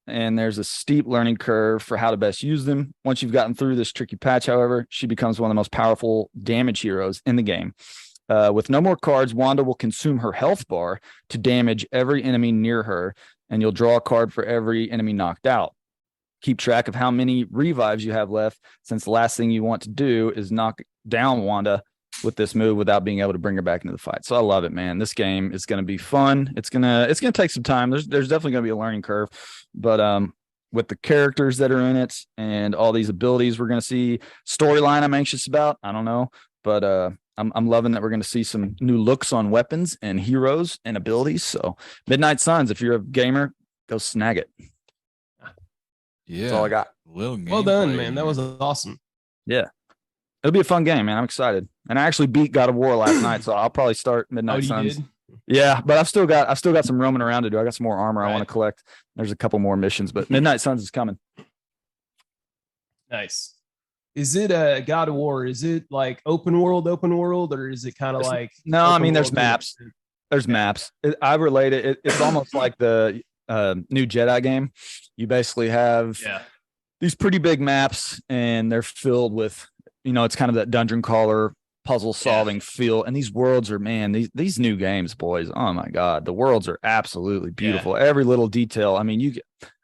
B: and there's a steep learning curve for how to best use them. Once you've gotten through this tricky patch, however, she becomes one of the most powerful damage heroes in the game. With no more cards, Wanda will consume her health bar to damage every enemy near her, and you'll draw a card for every enemy knocked out. Keep track of how many revives you have left, since the last thing you want to do is knock down Wanda with this move without being able to bring her back into the fight. So I love it, man. This game is going to be fun. It's gonna take some time. There's definitely going to be a learning curve, but with the characters that are in it and all these abilities we're going to see, storyline I'm anxious about. I don't know, but I'm loving that we're going to see some new looks on weapons and heroes and abilities. So Midnight Suns, if you're a gamer, go snag it.
C: Yeah,
B: that's all I got.
A: Well done, man. That was awesome.
B: Yeah, it'll be a fun game, man. I'm excited. And I actually beat God of War last night, so I'll probably start Midnight Suns.
A: Did?
B: Yeah, but I've still got some roaming around to do. I got some more armor I want to collect. There's a couple more missions, but Midnight Suns is coming.
A: Nice. is it a God of War? Is it like open world, or is it kind of like
B: no? I mean, there's
A: world
B: maps. There's maps. I relate it. It's almost like the new Jedi game. You basically have these pretty big maps, and they're filled with, it's kind of that dungeon crawler puzzle solving feel. And these worlds are, man, these new games, boys. Oh my God, the worlds are absolutely beautiful. Every little detail. I mean,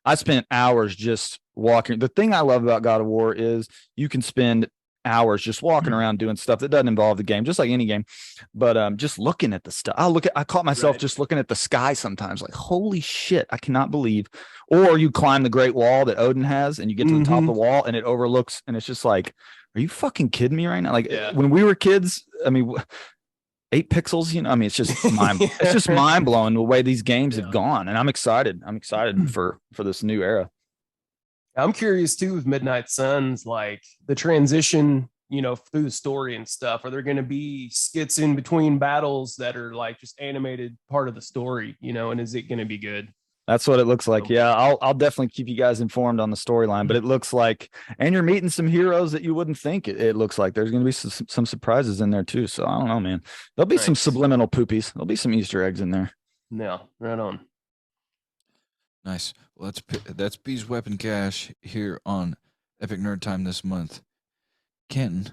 B: I spent hours just walking. The thing I love about God of War is you can spend hours just walking around doing stuff that doesn't involve the game, just like any game, but just looking at the stuff. I caught myself just looking at the sky sometimes, like, holy shit, I cannot believe. Or you climb the great wall that Odin has, and you get to the top of the wall, and it overlooks, and it's just like, are you fucking kidding me right now? Like when we were kids, I mean, 8 pixels, I mean, it's just it's just mind blowing the way these games have gone, and I'm excited for this new era.
A: I'm curious too with Midnight Suns, like the transition, through the story and stuff. Are there going to be skits in between battles that are like just animated part of the story, and is it going to be good?
B: That's what it looks like. Yeah, I'll definitely keep you guys informed on the storyline, but it looks like, and you're meeting some heroes that you wouldn't think. It looks like there's going to be some surprises in there too. So I don't know, man. There'll be some subliminal poopies. There'll be some Easter eggs in there.
A: Yeah, right on.
C: Nice. Well, that's B's Weapon Cache here on Epic Nerd Time this month. Kenton,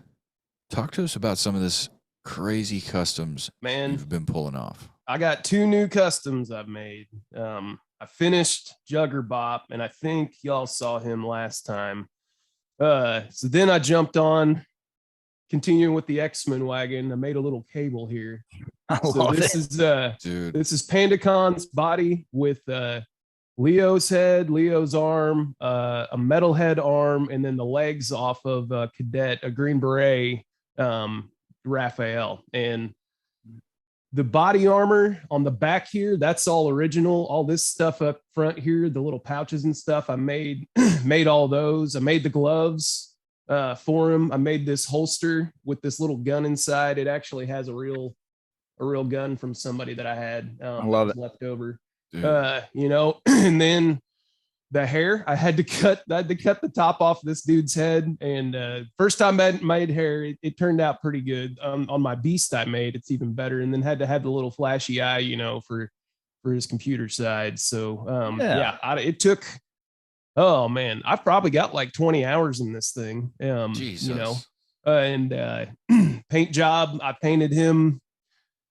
C: talk to us about some of this crazy customs you've been pulling off.
A: I got 2 new customs I've made. I finished Jugger Bop, and I think y'all saw him last time. So then I jumped on, continuing with the X-Men wagon. I made a little cable here. This is PandaCon's body with Leo's head, Leo's arm, a metalhead arm, and then the legs off of Cadet, a Green Beret, Raphael. And the body armor on the back here, that's all original. All this stuff up front here, the little pouches and stuff, I made all those. I made the gloves for him. I made this holster with this little gun inside. It actually has a real gun from somebody that I had.
B: I love it.
A: Left over. And then the hair, I had to cut the top off this dude's head. And first time I made hair, it turned out pretty good. On my beast I made, it's even better. And then had to have the little flashy eye, for his computer side. So it took, oh man, I've probably got like 20 hours in this thing. Jesus. Paint job, I painted him.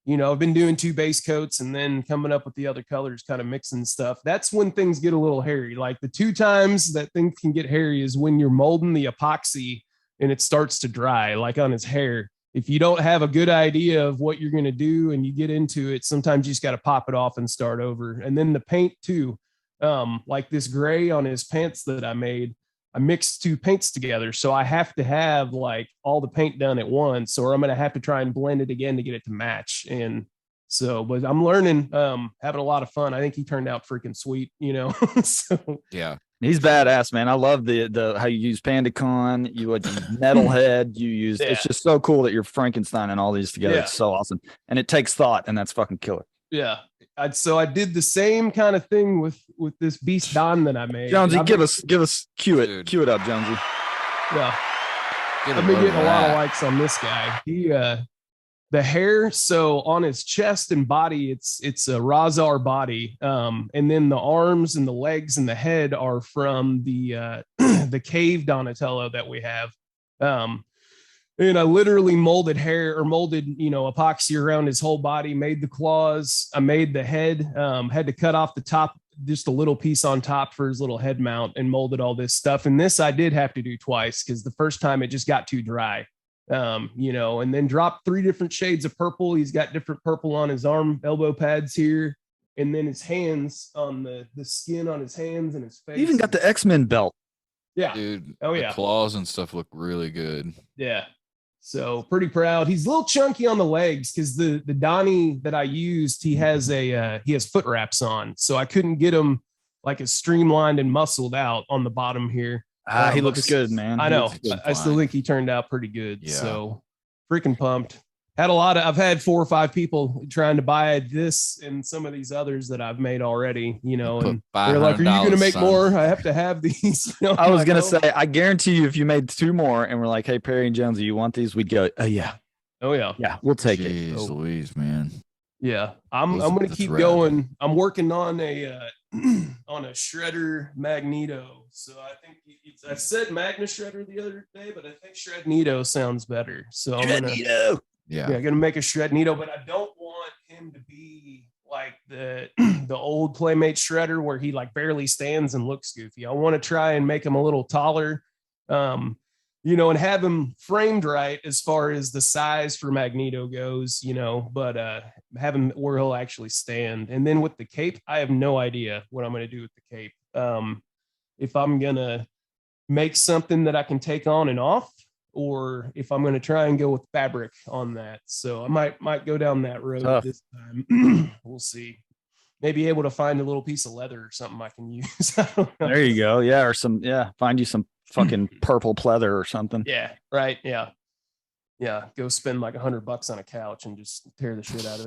A: I've been doing 2 base coats and then coming up with the other colors, kind of mixing stuff. That's when things get a little hairy. Like the 2 times that things can get hairy is when you're molding the epoxy and it starts to dry, like on his hair. If you don't have a good idea of what you're going to do and you get into it, sometimes you just got to pop it off and start over. And then the paint too, like this gray on his pants that I made, I mixed 2 paints together. So I have to have like all the paint done at once, or I'm going to have to try and blend it again to get it to match. And so, but I'm learning, having a lot of fun. I think he turned out freaking sweet, so
C: yeah,
B: he's badass, man. I love the how you use PandaCon, you would metalhead, you use, it's just so cool that you're Frankenstein and all these together. It's so awesome. And it takes thought, and that's fucking killer.
A: Yeah. So I did the same kind of thing with this Beast Don that I made.
B: Jonesy, give us cue it up, Jonesy.
A: Yeah, I've been getting a lot of likes on this guy. He the hair, so on his chest and body, it's a Razar body, and then the arms and the legs and the head are from the the cave Donatello that we have. And I literally molded epoxy around his whole body, made the claws. I made the head, had to cut off the top, just a little piece on top for his little head mount, and molded all this stuff. And this I did have to do twice because the first time it just got too dry, and then dropped 3 different shades of purple. He's got different purple on his elbow pads here. And then his hands on the skin on his hands and his face.
B: He even got the X-Men belt.
A: Yeah.
C: Dude.
A: Oh yeah.
C: The claws and stuff look really good.
A: Yeah. So pretty proud. He's a little chunky on the legs because the Donnie that I used, he has foot wraps on. So I couldn't get him like as streamlined and muscled out on the bottom here.
B: He looks good, man.
A: I know. I still think he turned out pretty good.
C: Yeah.
A: So freaking pumped. I've had 4 or 5 people trying to buy this and some of these others that I've made already, and they're like, are you going to make more? I have to have these.
B: I was going to say, I guarantee you, if you made 2 more and we're like, hey, Perry and Jonesy, you want these? We'd go, oh, yeah.
A: Oh, yeah.
B: Yeah, we'll take it.
C: Jeez Louise, man.
A: Yeah. I'm going to keep going. I'm working on a shredder Magneto. So I think I said Magna Shredder the other day, but I think Shrednito sounds better. So
B: Shrednito.
A: I'm gonna make a Shrednito, but I don't want him to be like the old Playmate Shredder where he like barely stands and looks goofy. I want to try and make him a little taller, and have him framed right as far as the size for Magneto goes, but have him where he'll actually stand. And then with the cape, I have no idea what I'm gonna do with the cape. If I'm gonna make something that I can take on and off, or if I'm going to try and go with fabric on that. So I might go down that road this time. We'll see. Maybe able to find a little piece of leather or something I can use.
B: There you go. Yeah. Or find you some fucking purple pleather or something.
A: Yeah. Right. Yeah. Yeah. Go spend like $100 on a couch and just tear the shit out of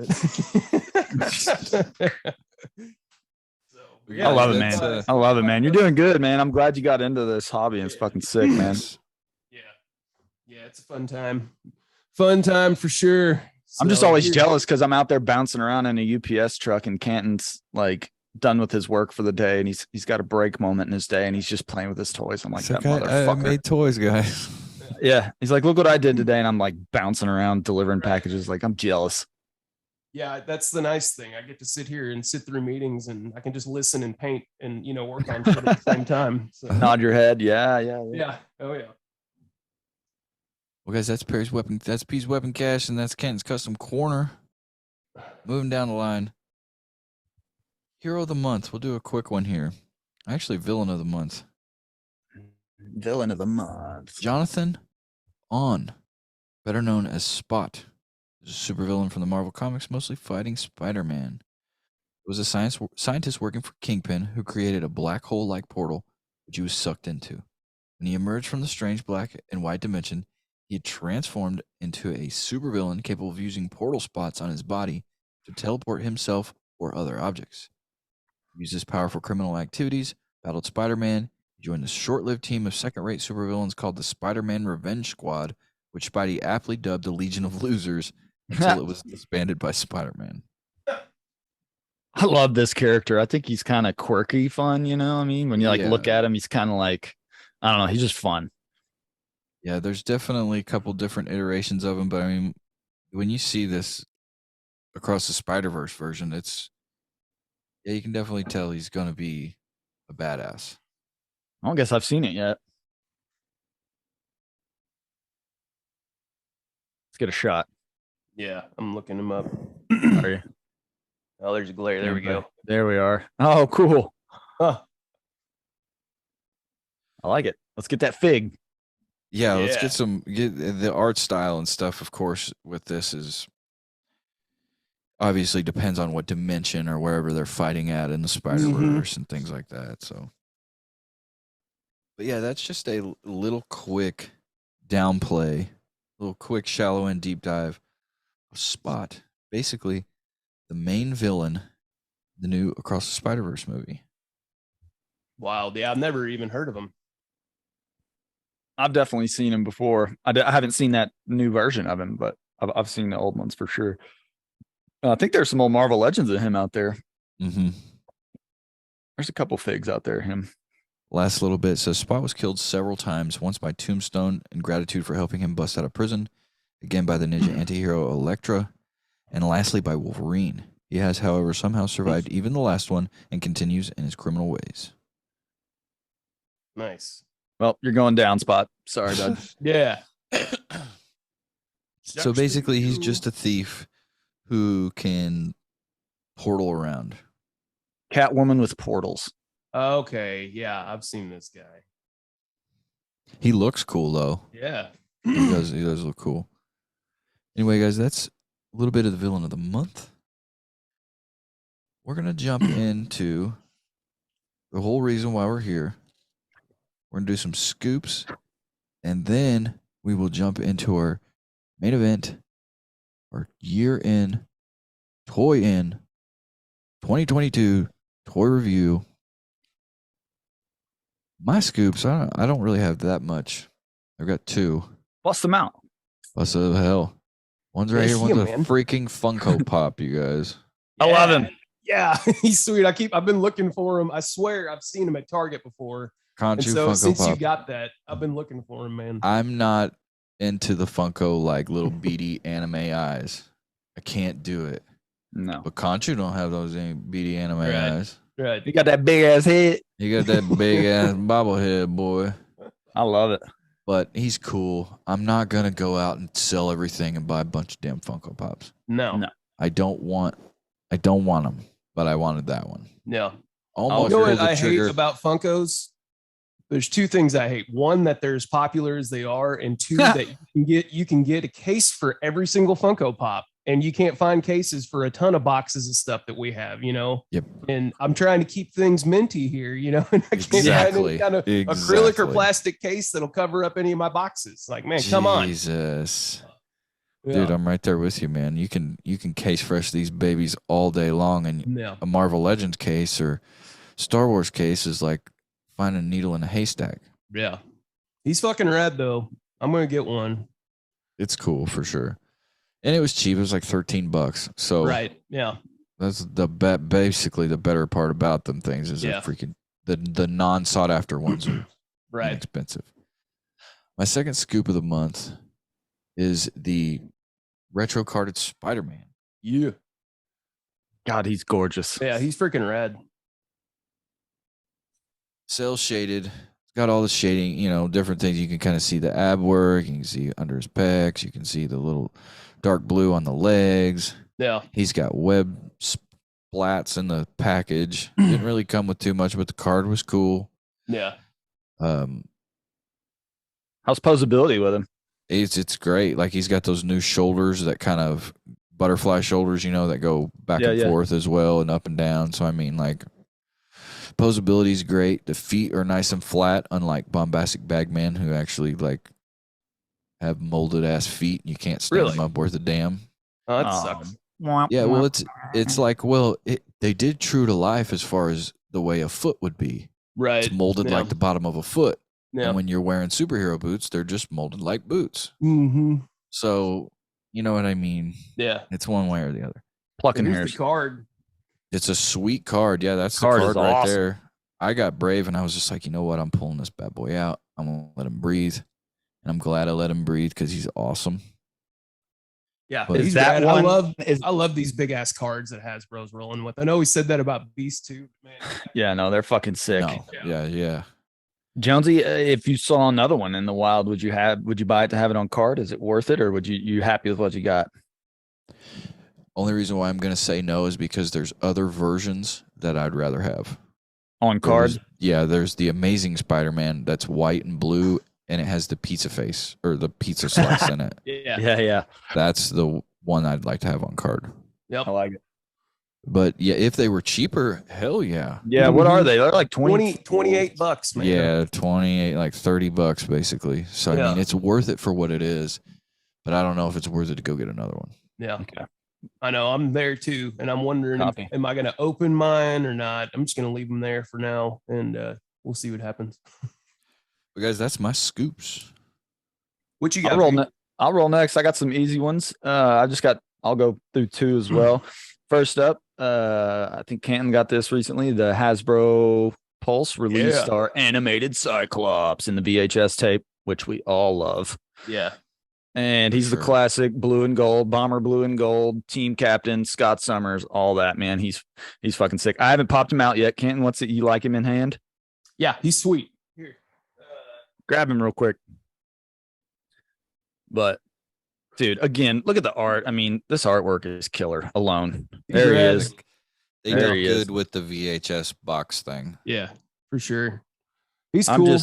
A: it.
B: I love it, man. I love it, man. You're doing good, man. I'm glad you got into this hobby. It's fucking sick, man.
A: Yeah, it's a fun time. Fun time for sure.
B: I'm just always jealous because I'm out there bouncing around in a UPS truck and Canton's like done with his work for the day and he's got a break moment in his day and he's just playing with his toys. I'm like, that motherfucker.
C: I made toys, guys.
B: Yeah. He's like, look what I did today. And I'm like bouncing around delivering packages. Like, I'm jealous.
A: Yeah, that's the nice thing. I get to sit here and sit through meetings and I can just listen and paint and, work on shit at the same time. So.
B: Nod your head. Yeah.
A: Yeah. Oh, yeah.
C: Well, guys, that's Perry's weapon. That's P's weapon cache, and that's Kenton's custom corner. Moving down the line. Hero of the month. We'll do a quick one here. Actually, villain of the month.
B: Villain of the month.
C: Jonathan On, better known as Spot. He's a supervillain from the Marvel Comics, mostly fighting Spider-Man. He was a scientist working for Kingpin who created a black hole-like portal which he was sucked into. When he emerged from the strange black and white dimension, he had transformed into a supervillain capable of using portal spots on his body to teleport himself or other objects. He used his power for criminal activities, battled Spider-Man, he joined a short-lived team of second-rate supervillains called the Spider-Man Revenge Squad, which Spidey aptly dubbed the Legion of Losers until it was disbanded by Spider-Man.
B: I love this character. I think he's kind of quirky fun, you know what I mean? When you look at him, he's kind of like, I don't know, he's just fun.
C: Yeah, there's definitely a couple different iterations of him, but I mean, when you see this across the Spider-Verse version, you can definitely tell he's going to be a badass.
B: I don't guess I've seen it yet. Let's get a shot.
A: Yeah, I'm looking him up.
B: Are you?
A: Oh, there's a glare. There we go.
B: There we are. Oh, cool.
A: Huh.
B: I like it. Let's get that fig.
C: Yeah, let's get the art style and stuff, of course, with this is obviously depends on what dimension or wherever they're fighting at in the Spider-Verse and things like that. So, but yeah, that's just a little quick downplay, a little quick shallow and deep dive of Spot. Basically, the main villain, the new Across the Spider-Verse movie.
A: Wow, yeah, I've never even heard of him.
B: I've definitely seen him before. I haven't seen that new version of him, but I've seen the old ones for sure. I think there's some old Marvel Legends of him out there.
C: Mm-hmm.
B: There's a couple figs out there. Him.
C: Last little bit says Spot was killed several times, once by Tombstone in gratitude for helping him bust out of prison, again by the ninja antihero Elektra, and lastly by Wolverine. He has, however, somehow survived even the last one and continues in his criminal ways.
A: Nice.
B: Well, you're going down, Spot. Sorry, bud.
A: Yeah.
C: So basically, he's just a thief who can portal around.
B: Catwoman with portals.
A: Okay. Yeah, I've seen this guy.
C: He looks cool, though.
A: Yeah.
C: He does look cool. Anyway, guys, that's a little bit of the villain of the month. We're going to jump into the whole reason why we're here. We're going to do some scoops, and then we will jump into our main event, our year in, toy in, 2022 toy review. My scoops, I don't really have that much. I've got 2.
B: Bust them out.
C: What's the hell? One's right here. One's a
A: man.
C: freaking Funko Pop, you guys.
B: I love him.
A: Yeah, he's sweet. I've been looking for him. I swear I've seen him at Target before. And
C: Conchu
A: so
C: Funko
A: since
C: Pop.
A: you got that, I've been looking for him, man.
C: I'm not into the Funko like little beady anime eyes. I can't do it.
B: No.
C: But Conchu don't have those beady anime eyes.
A: Right.
B: You got that big ass head.
C: You got that big ass bobblehead, boy.
B: I love it.
C: But he's cool. I'm not gonna go out and sell everything and buy a bunch of damn Funko Pops.
A: No.
C: I don't want them, but I wanted that one.
A: Yeah.
C: Almost
A: you know
C: pulled
A: what
C: the
A: I
C: trigger.
A: hate about Funkos? There's 2 things I hate. One, that they're as popular as they are, and 2, that you can get a case for every single Funko Pop, and you can't find cases for a ton of boxes of stuff that we have, you know.
C: Yep.
A: And I'm trying to keep things minty here, you know, and I can't find any kind of acrylic or
C: Exactly.
A: plastic case that'll cover up any of my boxes. Like, man, come on.
C: Jesus.
A: Yeah.
C: Dude, I'm right there with you, man. You can case fresh these babies all day long, and
A: Yeah.
C: a Marvel Legends case or Star Wars case is like finding a needle in a haystack.
A: Yeah. He's fucking rad though. I'm gonna get one.
C: It's cool for sure. And it was cheap. It was like $13. So
A: Right. Yeah.
C: that's basically the better part about them things is
A: Yeah.
C: they're freaking the non sought after ones are
A: Right.
C: inexpensive. My second scoop of the month is the retro carded Spider-Man.
A: Yeah.
B: God, he's gorgeous.
A: Yeah, he's freaking rad.
C: Cell shaded. It's got all the shading, you know, different things. You can kind of see the ab work. You can see under his pecs. You can see the little dark blue on the legs.
A: Yeah.
C: He's got web splats in the package. Didn't really come with too much, but the card was cool.
A: Yeah.
B: How's posability with him?
C: It's great. Like he's got those new shoulders, that kind of butterfly shoulders, you know, that go back and forth as well and up and down. So I mean, like, posability is great. The feet are nice and flat, unlike Bombastic Bagman, who actually like have molded ass feet and you can't stand them up worth a damn.
A: Oh, that sucks.
C: Yeah, well, it's like, well, they did true to life as far as the way a foot would be.
A: Right.
C: It's molded
A: Yeah.
C: like the bottom of a foot.
A: Yeah.
C: And when you're wearing superhero boots, they're just molded like boots.
A: Mm-hmm.
C: So, you know what I mean?
A: Yeah.
C: It's one way or the other.
B: Plucking
A: Here's
B: hairs.
A: the card.
C: It's a sweet card. Yeah, that's the
B: Card
C: card
B: is
C: right
B: awesome.
C: there. I got brave and I was just like, you know what? I'm pulling this bad boy out. I'm going to let him breathe. And I'm glad I let him breathe because he's awesome.
A: Yeah.
C: But
A: He's
B: is that
A: rad.
B: one?
A: I love these big ass cards that Hasbro's rolling with. I know he said that about Beast too, man.
B: Yeah, no, they're fucking sick.
C: No, yeah.
B: Jonesy, if you saw another one in the wild, would you buy it to have it on card? Is it worth it, or would you happy with what you got?
C: Only reason why I'm going to say no is because there's other versions that I'd rather have.
B: On card?
C: There's the Amazing Spider-Man that's white and blue, and it has the pizza face or the pizza slice in it.
A: Yeah.
C: That's the one I'd like to have on card.
A: Yep.
B: I like it.
C: But yeah, if they were cheaper, hell yeah.
B: Yeah, what are they? They're like
A: 28 bucks, man.
C: Yeah, 28, like $30 basically. So I mean, it's worth it for what it is, but I don't know if it's worth it to go get another one.
A: Yeah.
B: Okay.
A: I know. I'm there too. And I'm wondering,
B: Copy.
A: am I going to open mine or not? I'm just going to leave them there for now. And we'll see what happens.
C: But guys, that's my scoops.
A: What you got?
B: I'll roll next. I got some easy ones. I'll go through two as well. First up, I think Canton got this recently. The Hasbro Pulse released our animated Cyclops in the VHS tape, which we all love.
A: Yeah.
B: And he's the classic blue and gold, bomber blue and gold, team captain, Scott Summers, all that, man. He's fucking sick. I haven't popped him out yet. Canton, what's it? You like him in hand?
A: Yeah, he's sweet. Here.
B: Grab him real quick. But dude, again, look at the art. I mean, this artwork is killer alone. There he is.
C: They did good with the VHS box thing.
A: Yeah, for sure. He's cool.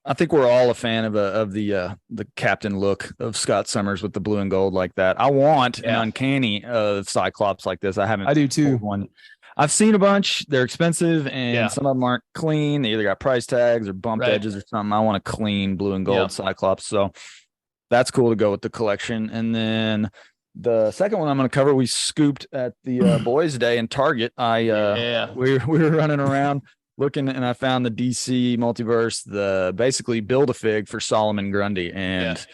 B: I think we're all a fan of the captain look of Scott Summers with the blue and gold like that. I want an uncanny Cyclops like this. I do too. One. I've seen a bunch. They're expensive, and some of them aren't clean. They either got price tags or bumped edges or something. I want a clean blue and gold Cyclops. So that's cool to go with the collection. And then The second one I'm going to cover, we scooped at the Boys' Day in Target. We were running around looking, and I found the DC multiverse, the basically Build-A-Fig for Solomon Grundy, and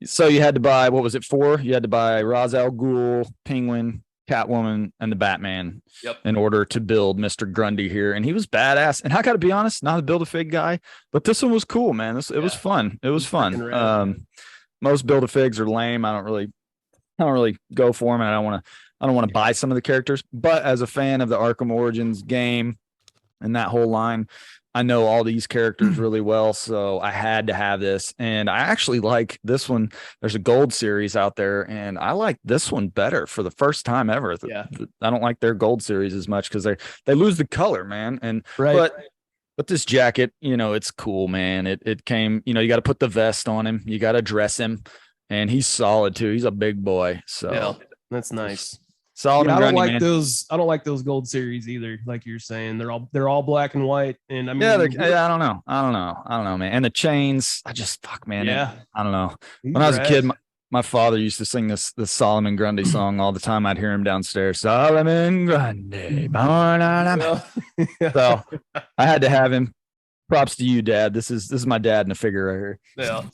B: so you had to buy, what was it, 4? You had to buy Ra's al Ghul, Penguin, Catwoman, and the Batman in order to build Mr. Grundy here, and he was badass. And I got to be honest, not a Build-A-Fig guy, but this one was cool, man. It was fun. It was fun. Most Build-A-Figs are lame. I don't really go for them. And I don't want to buy some of the characters, but as a fan of the Arkham Origins game and that whole line, I know all these characters really well. So I had to have this. And I actually like this one. There's a gold series out there, and I like this one better for the first time ever. I don't like their gold series as much because they lose the color, man. And but this jacket, it's cool, man. It came, you got to put the vest on him, you got to dress him. And he's solid too. He's a big boy. So
A: that's nice.
B: Solid.
A: I don't like those. I don't like those gold series either. Like you're saying, they're all black and white. And I mean,
B: I don't know, man. And the chains, man.
A: Yeah,
B: I don't know. When I was a kid, my father used to sing this Solomon Grundy song all the time. I'd hear him downstairs. Solomon Grundy. So I had to have him. Props to you, Dad. This is my dad in a figure right here.
A: Yeah.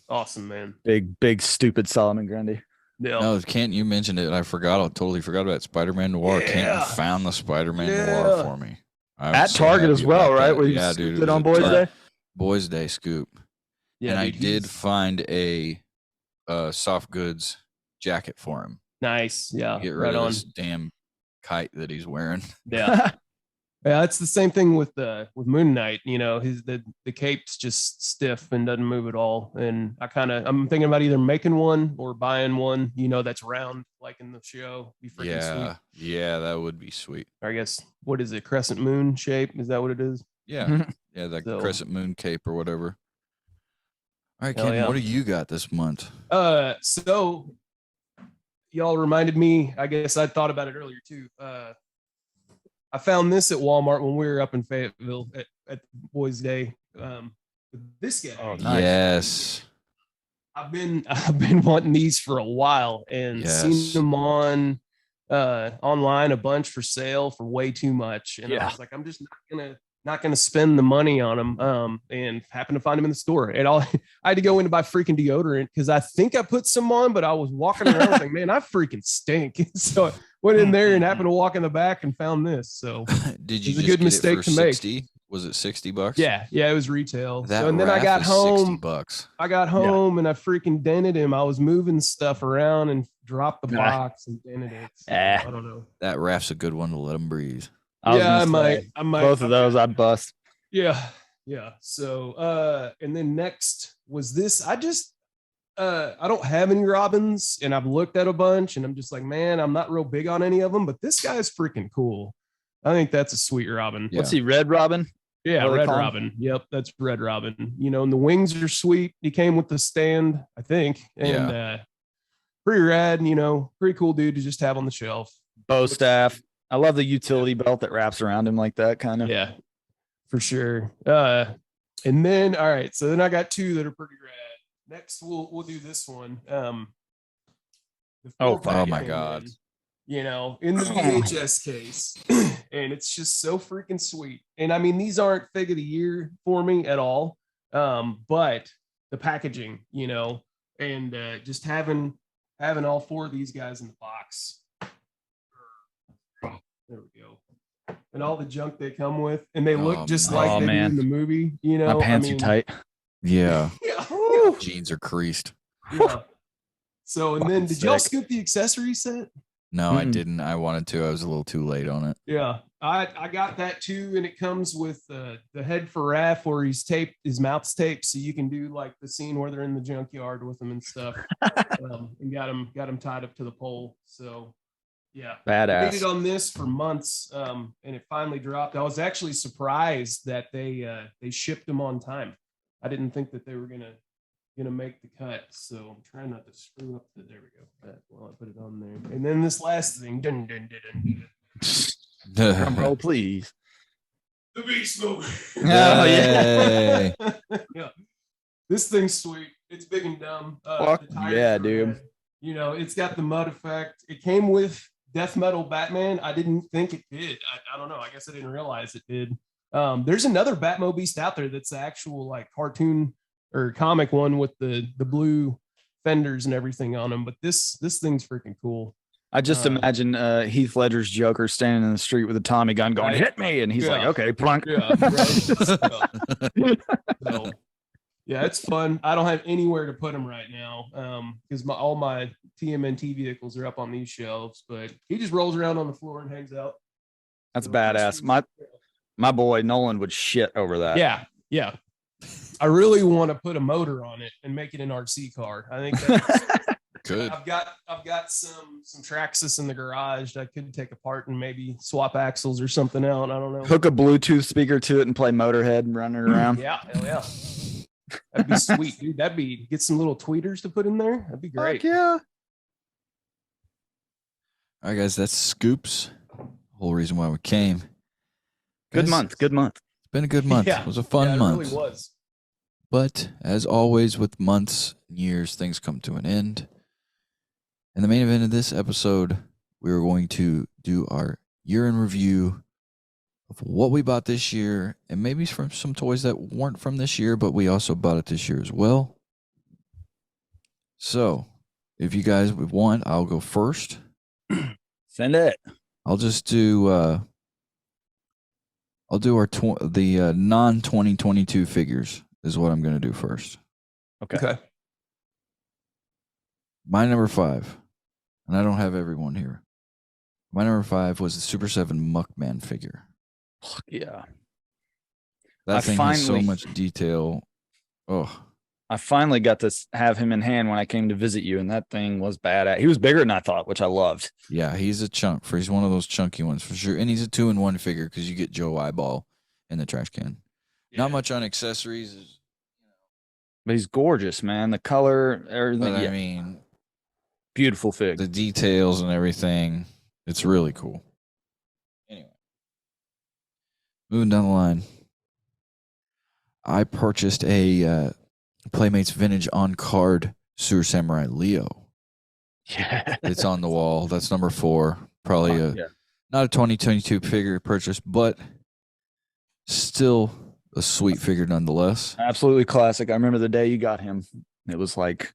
A: Awesome, man.
B: Big, stupid Solomon Grundy.
C: Yeah. No, Kent, you mentioned it. I totally forgot about Spider-Man Noir. Yeah. Kent found the Spider-Man Noir for me.
B: At Target as well, right? Where you scooped it on Boys' Day?
C: Boys' Day scoop. Yeah, and I did find a soft goods jacket for him.
A: Nice. Yeah.
C: Get rid of this damn kite that he's wearing.
A: Yeah. Yeah, it's the same thing with Moon Knight. The cape's just stiff and doesn't move at all. And I'm thinking about either making one or buying one, that's round like in the show. Be freaking sweet.
C: Yeah, that would be sweet.
A: Or I guess, what is it? Crescent moon shape? Is that what it is?
C: Yeah. Yeah, that crescent moon cape or whatever. All right, Ken, what do you got this month?
A: So y'all reminded me, I guess I thought about it earlier too. I found this at Walmart when we were up in Fayetteville at Boys' Day. This guy.
C: Oh, nice. Yes.
A: I've been wanting these for a while and seen them on online a bunch for sale for way too much. And I was like, I'm just not gonna spend the money on them. And happened to find them in the store. And I had to go in to buy freaking deodorant because I think I put some on, but I was walking around like, man, I freaking stink. So I went in there and happened to walk in the back and found this. So
C: did you
A: it was a good mistake to make?
C: Was it $60?
A: Yeah, it was retail. And then I got home.
C: $60.
A: I got home and I freaking dented him. I was moving stuff around and dropped the box and dented it. So, I don't know.
C: That raft's a good one to let him breathe.
A: I might.
B: Both of those I'd bust.
A: Yeah. So, and then next was this. I don't have any Robins, and I've looked at a bunch, and I'm just like, man, I'm not real big on any of them, but this guy's freaking cool. I think that's a sweet Robin.
B: Yeah. What's he, Red Robin?
A: Yeah, Red Robin. Yep, that's Red Robin. And the wings are sweet. He came with the stand, I think, and pretty rad. Pretty cool dude to just have on the shelf.
B: Bow staff. I love the utility belt that wraps around him like that, kind of.
A: Yeah, for sure. And then, all right, so then I got two that are pretty rad. Next, we'll do this one.
C: Oh my God.
A: In the VHS case, and it's just so freaking sweet. And I mean, these aren't fig of the year for me at all. But the packaging, and just having all 4 of these guys in the box. There we go. And all the junk they come with, and they look just like they do in the movie.
B: My pants are tight.
C: Yeah. Jeans are creased.
A: Yeah. So, and then did y'all scoop the accessory set?
C: No, I didn't. I wanted to. I was a little too late on it.
A: Yeah, I got that too, and it comes with the head for Raph, where his mouth's taped, so you can do like the scene where they're in the junkyard with him and stuff, and got him tied up to the pole. So. Yeah,
B: badass.
A: I waited on this for months, and it finally dropped. I was actually surprised that they shipped them on time. I didn't think that they were gonna make the cut, so I'm trying not to screw up the. There we go. While I put it on there, and then this last thing. Dun, dun, dun,
B: dun. Drum roll, please.
A: The beast mode.
B: Oh yeah.
A: Yeah. This thing's sweet. It's big and dumb.
B: Yeah, dude.
A: It's got the mud effect. It came with Death Metal Batman. I didn't think it did. I don't know. I guess I didn't realize it did. There's another Batmobeast out there that's the actual like cartoon or comic one with the blue fenders and everything on them. But this thing's freaking cool.
B: I just imagine Heath Ledger's Joker standing in the street with a Tommy gun going, hit me. And he's like, okay, plunk.
A: Yeah, so, yeah, it's fun. I don't have anywhere to put him right now because all my TMNT vehicles are up on these shelves, but he just rolls around on the floor and hangs out.
B: That's badass. My boy Nolan would shit over that.
A: Yeah. I really want to put a motor on it and make it an RC car. I think that's
C: good.
A: I've got some Traxxas in the garage that I could take apart and maybe swap axles or something out. I don't know.
B: Hook a Bluetooth speaker to it and play Motorhead and run it around.
A: Yeah, hell yeah. That'd be sweet, dude. Get some little tweeters to put in there. That'd be great.
B: Heck yeah.
C: All right, guys, that's Scoops. Whole reason why we came.
B: Good month.
C: It's been a good month.
A: Yeah.
C: It was a fun month.
A: It really was.
C: But as always with months and years, things come to an end. In the main event of this episode, we are going to do our year in review of what we bought this year, and maybe from some toys that weren't from this year, but we also bought it this year as well. So, if you guys would want, I'll go first.
B: Send it.
C: I'll just do the non-2022 figures is what I'm going to do first.
A: Okay.
C: My number 5, and I don't have everyone here. My number 5 was the Super 7 Muckman figure.
B: Yeah.
C: That thing has so much detail. Oh.
B: I finally got to have him in hand when I came to visit you, and that thing was badass. He was bigger than I thought, which I loved.
C: Yeah, he's a chunk. He's one of those chunky ones for sure. And he's a 2-in-1 figure because you get Joe Eyeball in the trash can. Yeah. Not much on accessories.
B: But he's gorgeous, man. The color, everything.
C: But, I mean,
B: beautiful fig.
C: The details and everything. It's really cool. Anyway. Moving down the line. I purchased a Playmates Vintage on card Sewer Samurai Leo.
B: Yeah.
C: It's on the wall. That's number 4. Probably not a 2022 figure purchase, but still a sweet figure nonetheless.
B: Absolutely classic. I remember the day you got him. It was like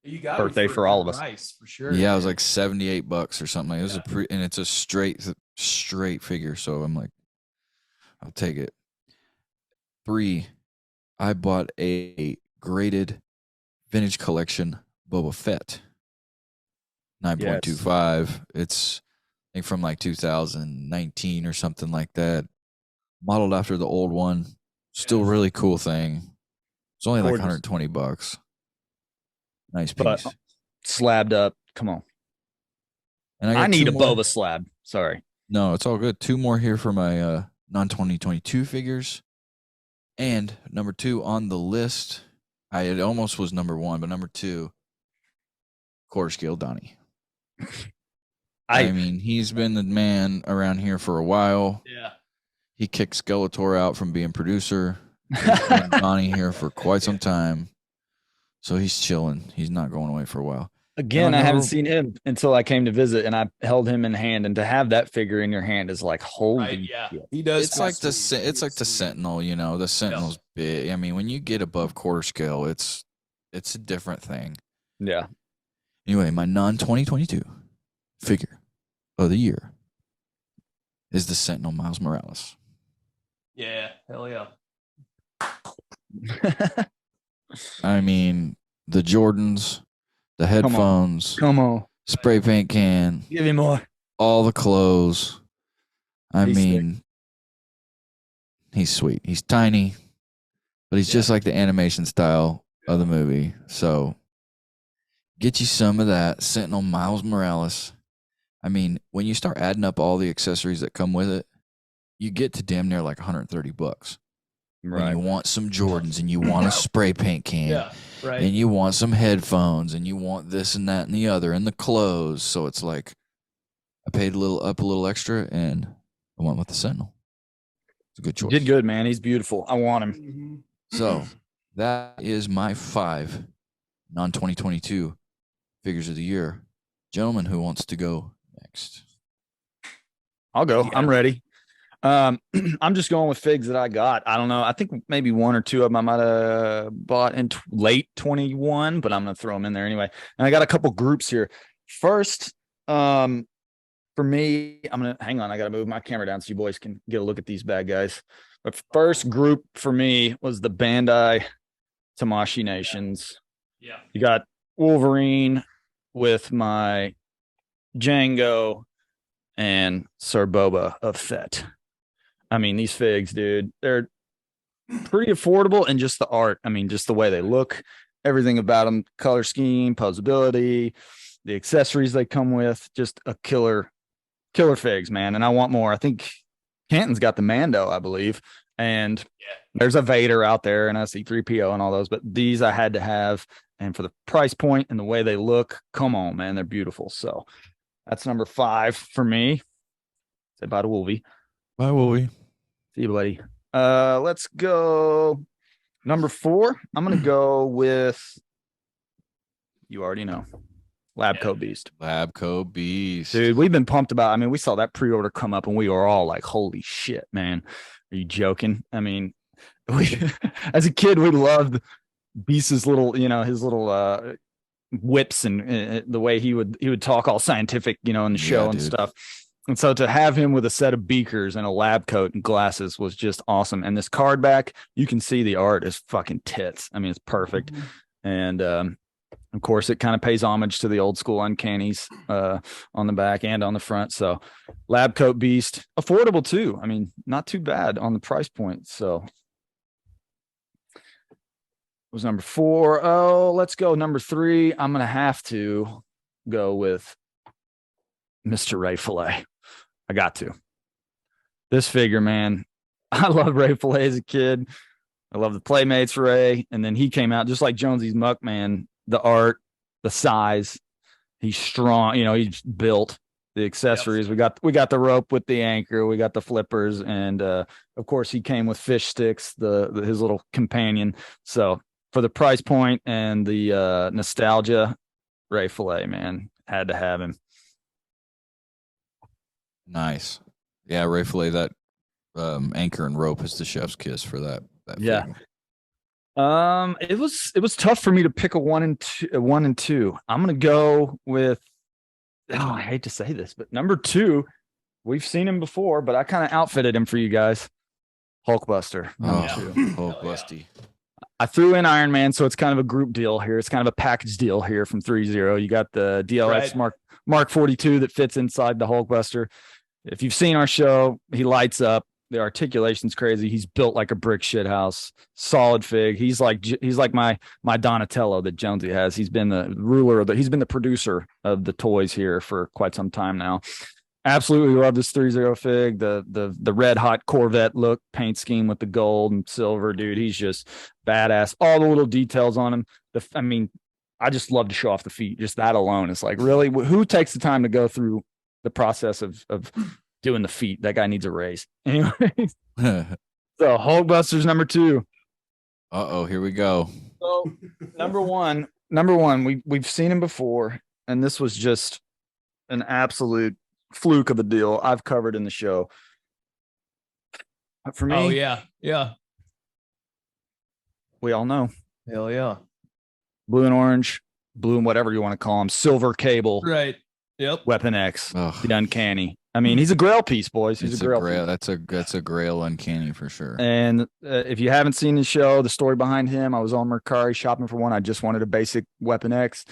B: birthday for all of us.
A: Price, for sure.
C: Yeah, it was like $78 or something. It was and it's a straight figure. So I'm like, I'll take it. 3, I bought a graded vintage collection Boba Fett 9.25. It's I think from like 2019 or something like that. Modeled after the old one. Still really cool thing. It's only like $120. Nice piece.
B: But slabbed up. Come on.
C: And
B: I need a Boba slab. Sorry.
C: No, it's all good. 2 more here for my non-2022 figures. And number 2 on the list, it almost was number 1, but number 2, quarter scale Donnie. I mean, he's been the man around here for a while.
A: Yeah.
C: He kicked Skeletor out from being producer. He's been Donnie here for quite some time. So he's chilling. He's not going away for a while.
B: Again, I haven't seen him until I came to visit, and I held him in hand. And to have that figure in your hand is like holy.
A: Yeah, he does.
C: It's like the Sentinel. The Sentinel's big. I mean, when you get above quarter scale, it's a different thing.
B: Yeah.
C: Anyway, my non-2022 figure of the year is the Sentinel Miles Morales.
A: Yeah, hell yeah.
C: I mean, the Jordans, the headphones,
B: Come on.
C: spray paint can,
B: Give me more.
C: all the clothes.
B: He's
C: He's sweet. He's tiny, but he's just like the animation style of the movie. So get you some of that Sentinel Miles Morales. I mean, when you start adding up all the accessories that come with it, you get to damn near like $130.
B: Right.
C: When you want some Jordans and you want a spray paint can,
A: right.
C: and you want some headphones and you want this and that and the other and the clothes. So it's like I paid a little extra and I went with the Sentinel. It's a good choice.
B: You did good, man. He's beautiful. I want him.
A: Mm-hmm.
C: So that is my 5 non-2022 figures of the year. Gentlemen, who wants to go next?
B: I'll go.
A: Yeah.
B: I'm ready. I'm just going with figs that I got. I don't know. I think maybe one or two of them I might have bought in late 21, but I'm going to throw them in there anyway. And I got a couple groups here. First, for me, I'm going to hang on. I got to move my camera down so you boys can get a look at these bad guys. But first group for me was the Bandai Tamashii Nations.
A: Yeah.
B: You got Wolverine with my Django and Sir Boba of Fett. I mean, these figs, dude, they're pretty affordable, and just the art. I mean, just the way they look, everything about them, color scheme, posability, the accessories they come with, just a killer figs, man. And I want more. I think Canton's got the Mando, I believe, and there's a Vader out there and a C-3PO and all those, but these I had to have. And for the price point and the way they look, come on, man, they're beautiful. So that's number 5 for me. Say bye to Wolvie.
C: Bye, Wolvie.
B: See you, buddy. Let's go. Number 4. I'm gonna go with, you already know, Labco Beast.
C: Labco Beast.
B: Dude, we've been pumped about. I mean, we saw that pre-order come up and we were all like, holy shit, man. Are you joking? I mean, as a kid, we loved Beast's little, his little whips and the way he would talk all scientific, in the show and stuff. And so to have him with a set of beakers and a lab coat and glasses was just awesome. And this card back, you can see the art is fucking tits. I mean, it's perfect. And of course, it kind of pays homage to the old school Uncannies on the back and on the front. So lab coat Beast, affordable too. I mean, not too bad on the price point. So was number 4. Oh, let's go. Number 3. I'm going to have to go with Mr. Ray Fillet. I got to. This figure, man, I love Ray Fillet as a kid. I love the Playmates Ray. And then he came out just like Jonesy's Muck, man. The art, the size, he's strong. He's built. The accessories. Yep. We got the rope with the anchor. We got the flippers. And of course, he came with fish sticks, his little companion. So for the price point and the nostalgia, Ray Fillet, man, had to have him.
C: Nice. Yeah, Ray Fillet, that anchor and rope is the chef's kiss for that
B: yeah.
C: figure.
B: It was tough for me to pick a 1 and 2. I'm gonna go with, I hate to say this, but number 2, we've seen him before, but I kind of outfitted him for you guys. Hulkbuster. Number 2.
C: Hulkbusty.
B: I threw in Iron Man, so it's kind of a group deal here. It's kind of a package deal here from 3-0. You got the DLX Mark 42 that fits inside the Hulkbuster. If you've seen our show, he lights up. The articulation's crazy. He's built like a brick shithouse. Solid fig. He's like my Donatello that Jonesy has. He's been the he's been the producer of the toys here for quite some time now. Absolutely love this 3-0 fig. The red hot Corvette look, paint scheme with the gold and silver, dude. He's just badass. All the little details on him. I just love to show off the feet. Just that alone. It's like, really, who takes the time to go through the process of doing the feet? That guy needs a raise. Anyway, so Hulkbuster's number 2.
C: Here we go.
B: So number one, we've seen him before, and this was just an absolute fluke of a deal I've covered in the show. But for me,
A: yeah,
B: we all know.
A: Hell yeah.
B: Blue and orange, blue and whatever you want to call him, silver cable.
A: Right. Yep.
B: Weapon X, the Uncanny. I mean, he's a grail piece, boys. He's a grail.
C: That's a grail Uncanny for sure.
B: And if you haven't seen the show, the story behind him, I was on Mercari shopping for one. I just wanted a basic Weapon X.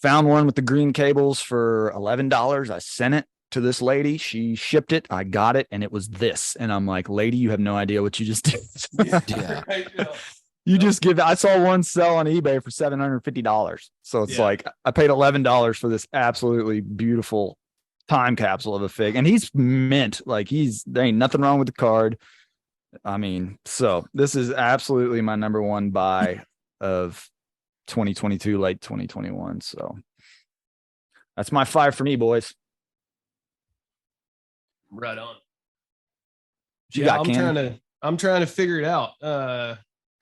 B: Found one with the green cables for $11. I sent it to this lady. She shipped it. I got it, and it was this. And I'm like, lady, you have no idea what you just did.
C: Yeah.
A: Right, yeah.
B: You just give. I saw one sell on eBay for $750. So it's like I paid $11 for this absolutely beautiful time capsule of a fig, and he's mint. Like there ain't nothing wrong with the card. I mean, so this is absolutely my number 1 buy of 2022, late 2021. So that's my 5 for me, boys.
A: Right on.
B: Yeah,
A: I'm trying to figure it out.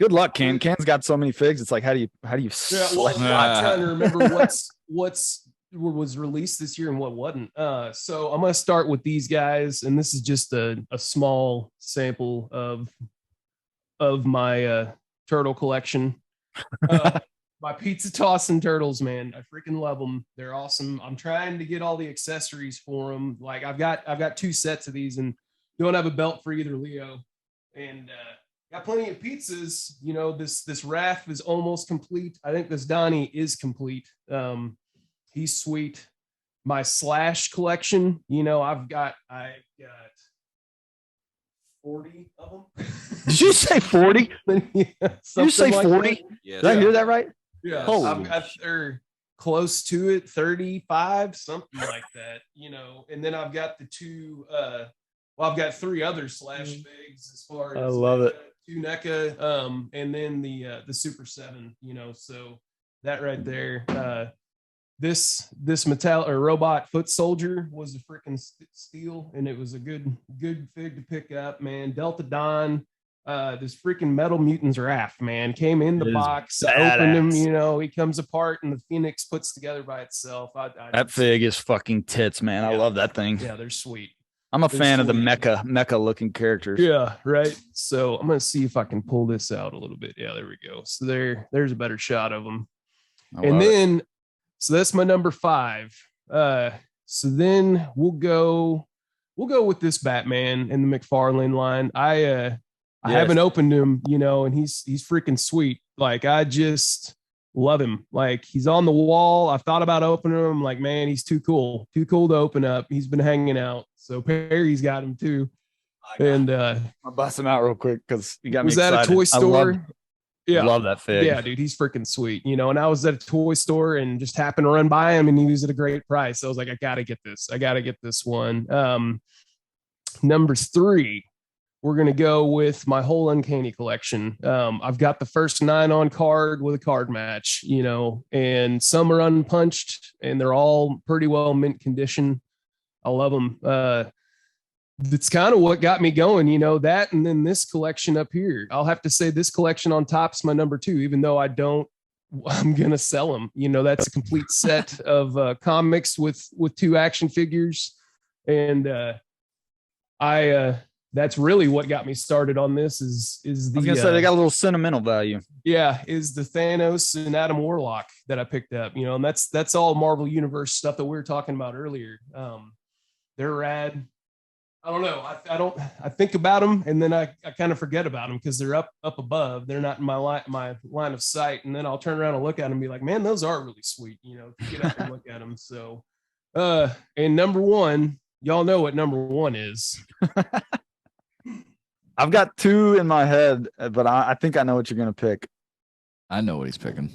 A: Good
B: luck, Ken. Ken's got so many figs. It's like, how do you
A: I'm trying to remember what was released this year and what wasn't. So I'm gonna start with these guys, and this is just a small sample of my turtle collection. My pizza tossing turtles, man. I freaking love them. They're awesome. I'm trying to get all the accessories for them. Like I've got 2 sets of these, and don't have a belt for either Leo. And got plenty of pizzas. You know, this Raph is almost complete. I think this Donnie is complete. He's sweet. My Slash collection, you know, I got 40 of them.
B: Did you say 40?
A: Yeah,
B: did you say 40?
C: Yeah.
B: Did I hear that right?
A: Yeah.
B: Holy
A: I've got they're close to it, 35, something like that, you know. And then I've got the 2 I've got 3 other Slash figs as far as
B: I love it.
A: 2 NECA, and then the Super 7, you know, so that right there. This metal or robot foot soldier was a freaking steal, and it was a good fig to pick up, man. Delta Don, this freaking Metal Mutants Raph, man, came in the box, opened him, you know, he comes apart, and the Phoenix puts together by itself.
B: That fig is fucking tits, man. I love that thing.
A: Yeah, they're sweet.
B: I'm a fan of the mecha looking characters.
A: Yeah, right. So I'm gonna see if I can pull this out a little bit. Yeah, there we go. So there's a better shot of them. And then so that's my number 5. So then we'll go with this Batman in the McFarlane line. I haven't opened him, you know, and he's freaking sweet. Like I just love him. Like he's on the wall. I've thought about opening him. Like, man, he's too cool to open up. He's been hanging out. So Perry's got him too. And
B: I'll bust him out real quick because you got me
A: excited. Was that a toy store?
B: Yeah, love that fig.
A: Yeah, dude, he's freaking sweet. You know, and I was at a toy store and just happened to run by him, and he was at a great price. So I was like, I gotta get this. I gotta get this one. Number 3, we're gonna go with my whole Uncanny collection. I've got the first 9 on card with a card match, you know, and some are unpunched, and they're all pretty well mint condition. I love them. That's kind of what got me going, you know, that, and then this collection up here. I'll have to say this collection on top's my number 2, even though I'm gonna sell them. You know, that's a complete set of comics with 2 action figures, and that's really what got me started on this. Is the
B: I was gonna say they got a little sentimental value.
A: Yeah, is the Thanos and Adam Warlock that I picked up. You know, and that's all Marvel Universe stuff that we were talking about earlier. They're rad. I don't know. I think about them, and then I kind of forget about them because they're up above. They're not in my line of sight, and then I'll turn around and look at them and be like, man, those are really sweet. You know, to get up and look at them. So, and number 1, y'all know what number 1 is.
B: I've got 2 in my head, but I think I know what you're gonna pick.
C: I know what he's picking.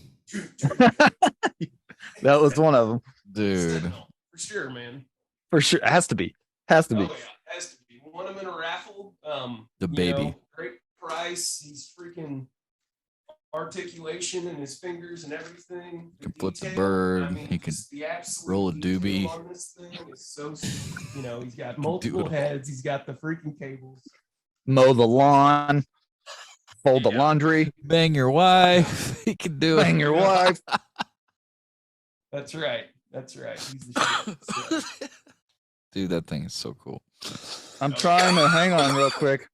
B: That was one of them,
C: dude.
A: For sure, man.
B: For sure, it has to be. Has to be.
A: Oh, yeah. Has to be. Won him in a raffle.
C: The baby.
A: Know, great price. He's freaking articulation in his fingers and everything.
C: He can flip the bird. I mean, he can roll a doobie.
A: On this thing is so sweet. You know, he's got multiple heads. He's got the freaking cables.
B: Mow the lawn. Fold the laundry.
C: Bang your wife. He can do it.
B: Bang your wife.
A: That's right. He's the shit. So.
C: Dude, that thing is so cool.
B: I'm trying to hang on real quick.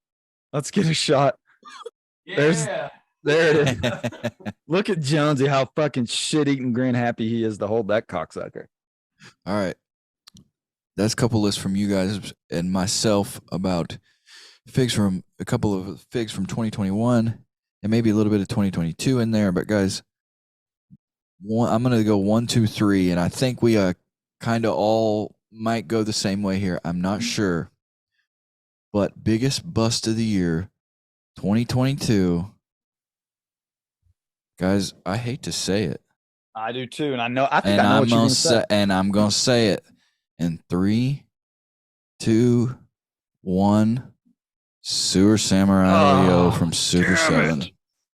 B: Let's get a shot.
A: Yeah.
B: There it is. Look at Jonesy, how fucking shit-eating grin happy he is to hold that cocksucker.
C: All right. That's a couple lists from you guys and myself about a couple of figs from 2021 and maybe a little bit of 2022 in there. But guys, I'm going to go 1, 2, 3. And I think we kind of all might go the same way here. I'm not sure. But biggest bust of the year, 2022. Guys, I hate to say it.
B: I do too, and I know what you're going to say.
C: And I'm going to say it in 3, 2, 1. Sewer Samurai Leo from Super 7.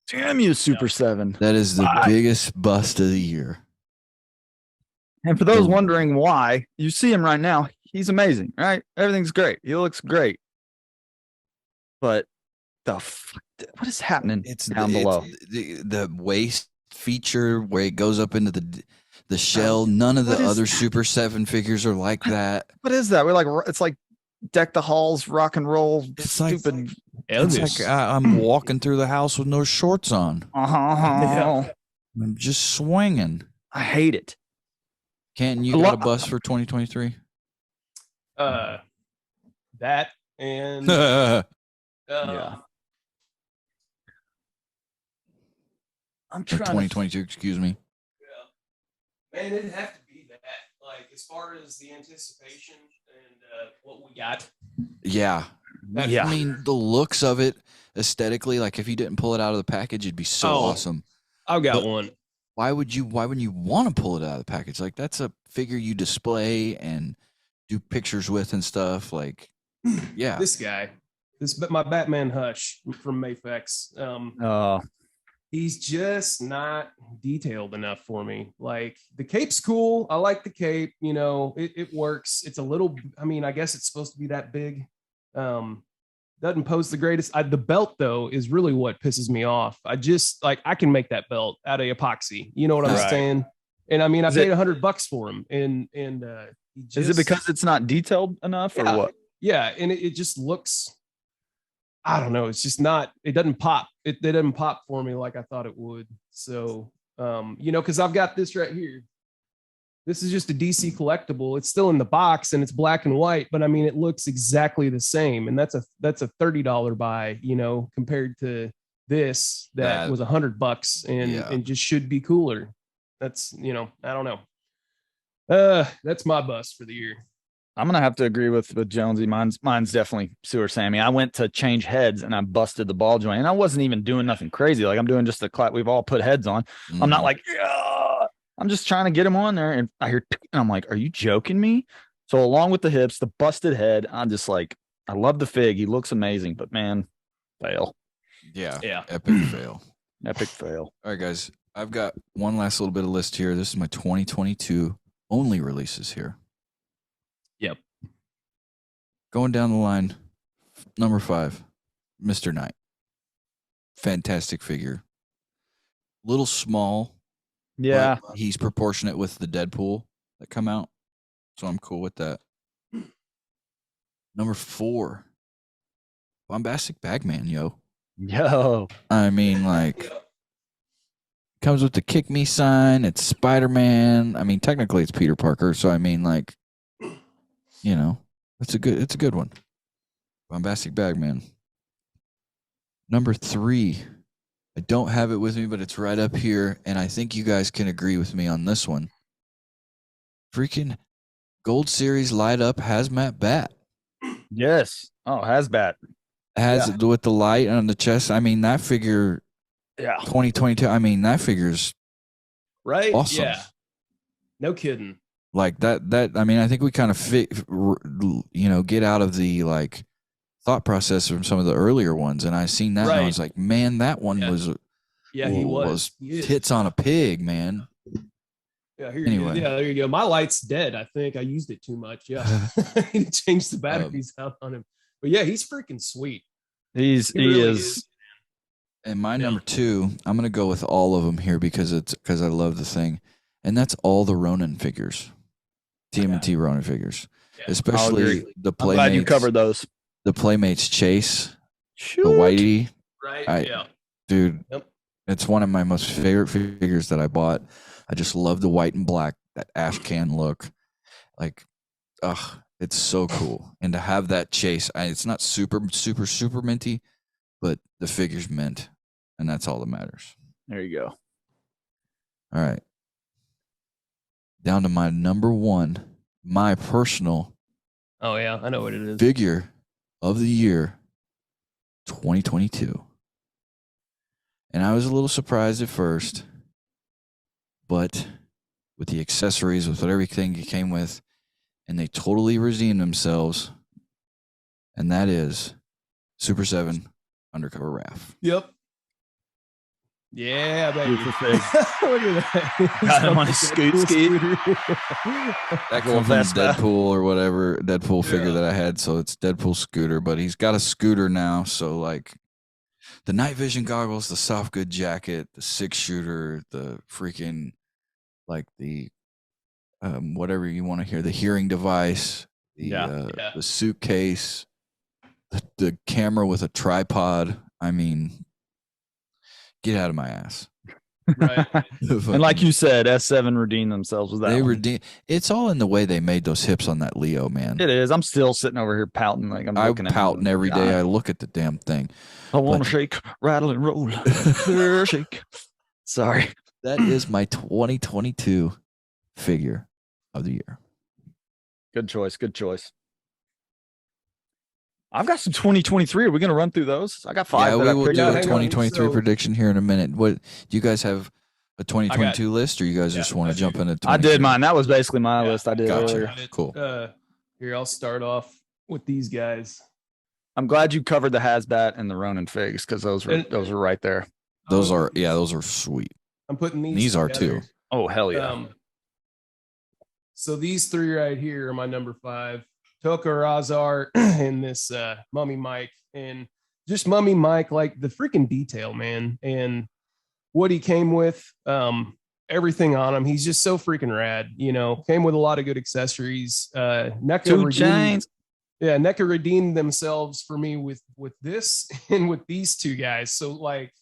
B: Damn you, Super 7.
C: That is the biggest bust of the year.
B: And for those wondering why, you see him right now. He's amazing, right? Everything's great. He looks great. But what is happening down below?
C: The waist feature where it goes up into the shell. None of the other Super 7 figures are like that.
B: What is that? We're like, it's like Deck the Halls, rock and roll,
C: It's
B: stupid.
C: It's like I'm walking through the house with no shorts on.
B: Yeah.
C: I'm just swinging.
B: I hate it.
C: Can't you got a bus for 2023?
A: That and
B: yeah. I'm trying
C: 2022, excuse me.
A: Yeah. Man, it'd have to be that. Like, as far as the anticipation and what we got.
C: Yeah. I mean, the looks of it aesthetically, like if you didn't pull it out of the package, it'd be so awesome.
A: I've got one.
C: Why wouldn't you want to pull it out of the package? Like, that's a figure you display and do pictures with and stuff. Like, yeah.
A: This guy, my Batman Hush from Mayfex. He's just not detailed enough for me. Like, the cape's cool. I like the cape. You know, it works. It's a little, I mean, I guess it's supposed to be that big. Doesn't pose the greatest. The belt, though, is really what pisses me off. I just, like, I can make that belt out of epoxy. You know what I'm saying? And I mean, I paid $100 for him. And
B: is it because it's not detailed enough or what?
A: Yeah. And it just looks, I don't know. It's just not, it doesn't pop. It doesn't pop for me like I thought it would. So, you know, because I've got this right here. This is just a DC collectible. It's still in the box and it's black and white, but I mean, it looks exactly the same. And that's a $30 buy, you know, compared to this that was $100 and just should be cooler. That's, you know, I don't know. That's my bust for the year.
B: I'm gonna have to agree with Jonesy. Mine's definitely Sewer Sammy. I went to change heads and I busted the ball joint, and I wasn't even doing nothing crazy. Like, I'm doing just the clap. We've all put heads on. I'm not like, I'm just trying to get him on there, and I hear, and I'm like, are you joking me? So along with the hips, the busted head, I'm just like, I love the fig. He looks amazing, but man, fail.
C: Yeah. Epic fail.
B: Epic fail.
C: All right, guys. I've got one last little bit of list here. This is my 2022 only releases here.
A: Yep.
C: Going down the line, number 5, Mr. Knight. Fantastic figure. Little small.
B: Yeah.
C: He's proportionate with the Deadpool that come out. So I'm cool with that. Number 4, Bombastic Bagman, yo. I mean, like, comes with the kick me sign. It's Spider-Man. I mean, technically it's Peter Parker. So I mean, like, you know, it's a good one. Bombastic Bagman. Number 3, I don't have it with me, but it's right up here, and I think you guys can agree with me on this one. Freaking Gold Series light up hazmat bat.
B: Yes. Oh, hazmat.
C: With the light on the chest. I mean, that figure. Yeah. 2022. I mean, that figure's
A: right.
C: Awesome.
A: Yeah. No kidding.
C: Like that. I mean, I think we kind of get out of the like thought process from some of the earlier ones, and I seen that and I was like, man, that one was.
A: Yeah, he was
C: tits on a pig, man.
A: Yeah. Anyway. Yeah, there you go. My light's dead. I think I used it too much. Yeah. I need to change the batteries out on him. But yeah, he's freaking sweet.
B: He really is.
C: And my number 2, I'm gonna go with all of them here because I love the thing, and that's all the Ronin figures, TMNT Ronin figures, especially the Playmates.
B: I'm glad you covered those.
C: The Playmates Chase, the Whitey,
A: right?
C: Dude, it's one of my most favorite figures that I bought. I just love the white and black, that ash can look, like, it's so cool. And to have that Chase, it's not super minty, but the figure's mint. And that's all that matters.
B: There you go.
C: All right. Down to my number 1, my personal.
A: Oh, yeah. I know what it is.
C: Figure of the year, 2022. And I was a little surprised at first, but with the accessories, with everything it came with, and they totally redeemed themselves. And that is Super 7 Undercover Raph.
A: Yep. Yeah, baby.
B: Look
A: at that.
B: Got him on a scooter.
C: That comes from Deadpool or whatever Deadpool figure that I had, so it's Deadpool scooter, but he's got a scooter now, so like the night vision goggles, the soft good jacket, the 6-shooter, the freaking like the whatever you want to hear, the hearing device, the suitcase, the camera with a tripod. I mean, get out of my ass.
A: Right.
B: And like you said, S7 redeemed themselves with that.
C: They redeem. It's all in the way they made those hips on that Leo, man.
B: It is. I'm still sitting over here pouting. Like I'm
C: pouting every day. I look at the damn thing.
B: I want to shake, rattle, and roll. Shake. Sorry.
C: That is my 2022 figure of the year.
B: Good choice. Good choice. I've got some 2023. Are we going to run through those? I got 5.
C: Yeah, we will do a 2023 prediction here in a minute. What do you guys have a 2022 list, or you guys just want to jump into?
B: I did mine. That was basically my list. I did
C: earlier.
B: Gotcha.
C: Cool.
A: Here, I'll start off with these guys.
B: I'm glad you covered the Hasbat and the Ronin figs because those are right there.
C: Those are sweet.
A: I'm putting these.
C: These
A: together.
C: Are too.
B: Oh hell yeah!
A: So these 3 right here are my number 5. Toka Razar and this Mummy Mike, and just Mummy Mike, like the freaking detail, man, and what he came with, everything on him. He's just so freaking rad, you know. Came with a lot of good accessories. NECA redeemed themselves for me with this and with these 2 guys. So like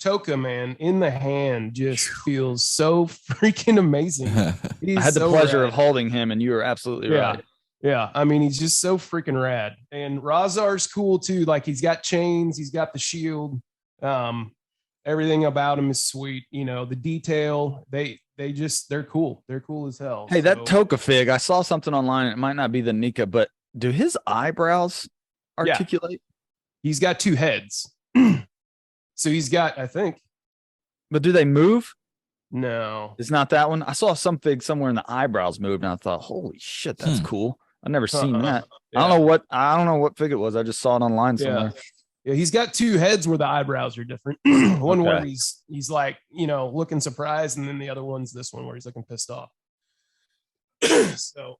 A: Toka, man, in the hand just feels so freaking amazing.
B: I had the pleasure of holding him, and you were absolutely right.
A: Yeah, I mean, he's just so freaking rad. And Razar's cool too. Like he's got chains, he's got the shield. Everything about him is sweet. You know, the detail, they're cool. They're cool as hell.
B: Hey, that Toka fig, I saw something online. It might not be the Nika, but do his eyebrows articulate?
A: Yeah. He's got 2 heads. So he's got, I think.
B: But do they move?
A: No.
B: It's not that one. I saw some fig somewhere in the eyebrows moved, and I thought, holy shit, that's cool. I've never seen that. Yeah. I don't know what fig it was. I just saw it online somewhere.
A: Yeah, he's got 2 heads where the eyebrows are different. One where he's like, you know, looking surprised, and then the other one's this one where he's looking pissed off. So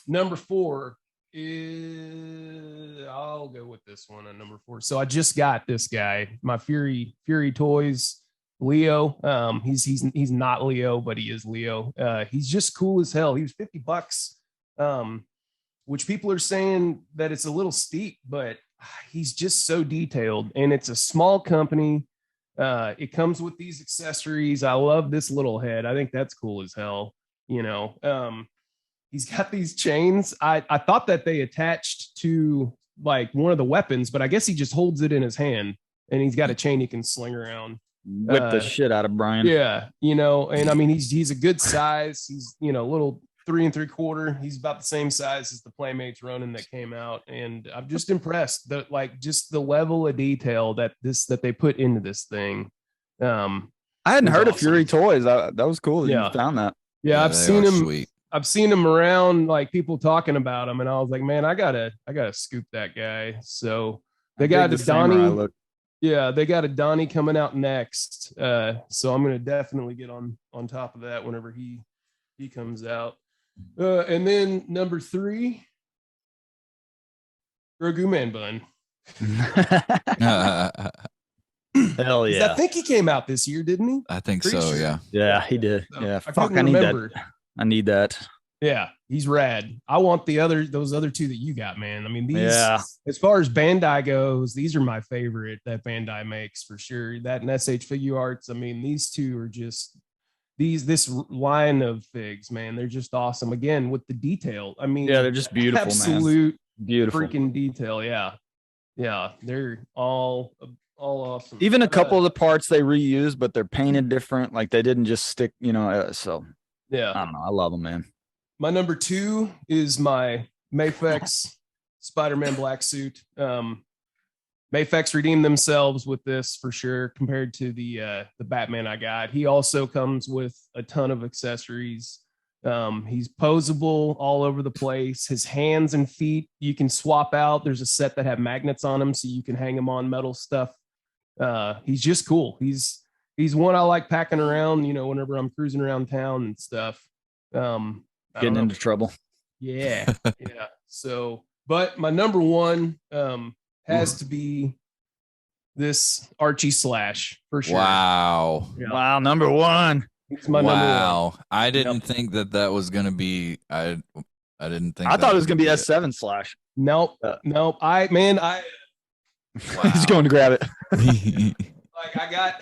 A: number 4 is, I'll go with this one on number 4. So I just got this guy, my Fury Toys Leo. He's not Leo, but he is Leo. He's just cool as hell. He was $50, which people are saying that it's a little steep, but he's just so detailed, and it's a small company. It comes with these accessories. I love this little head. I think that's cool as hell. You know, he's got these chains. I thought that they attached to like one of the weapons, but I guess he just holds it in his hand, and he's got a chain he can sling around.
B: Whip the shit out of Brian.
A: Yeah, you know, and I mean he's a good size. He's, you know, little 3 3/4. He's about the same size as the Playmates Ronin that came out, and I'm just impressed that like just the level of detail that they put into this thing. I
B: hadn't heard of Fury Toys. That was cool that you found that.
A: Yeah, I've seen him. Sweet. I've seen him around, like people talking about him, and I was like, man, I gotta scoop that guy. So they got a Donnie. Yeah, they got a Donnie coming out next. So I'm gonna definitely get on top of that whenever he comes out. And then number 3, Grogu Man Bun.
B: Hell yeah!
A: I think he came out this year, didn't he?
C: I think so. Sure. Yeah.
B: Yeah, he did. Yeah.
A: I need that.
B: I need that.
A: Yeah, he's rad. I want those other 2 that you got, man. I mean, these, as far as Bandai goes, these are my favorite that Bandai makes for sure. That and SH Figure Arts. I mean, these 2 are just this line of figs, man. They're just awesome. Again, with the detail. I mean,
B: yeah, they're just beautiful,
A: absolute
B: man. Beautiful
A: freaking detail. Yeah, they're all awesome.
B: Even a couple of the parts they reuse, but they're painted different. Like they didn't just stick, you know. So
A: yeah,
B: I don't know. I love them, man.
A: My number 2 is my Mafex Spider-Man black suit. Mafex redeemed themselves with this for sure compared to the Batman I got. He also comes with a ton of accessories. He's posable all over the place. His hands and feet you can swap out. There's a set that have magnets on him, so you can hang him on metal stuff. He's just cool. He's one I like packing around, you know, whenever I'm cruising around town and stuff.
B: Getting into trouble.
A: Yeah. Yeah. So, but my number 1 has to be this Archie Slash for sure.
C: Wow.
A: Yeah.
B: Wow. Number 1.
A: He's my number one.
C: Wow. I didn't think that was going to be, I didn't think
B: I
C: that
B: thought it was going to be
C: it.
B: S7 slash.
A: Nope. Nope.
C: Wow.
B: He's going to grab it.
A: Like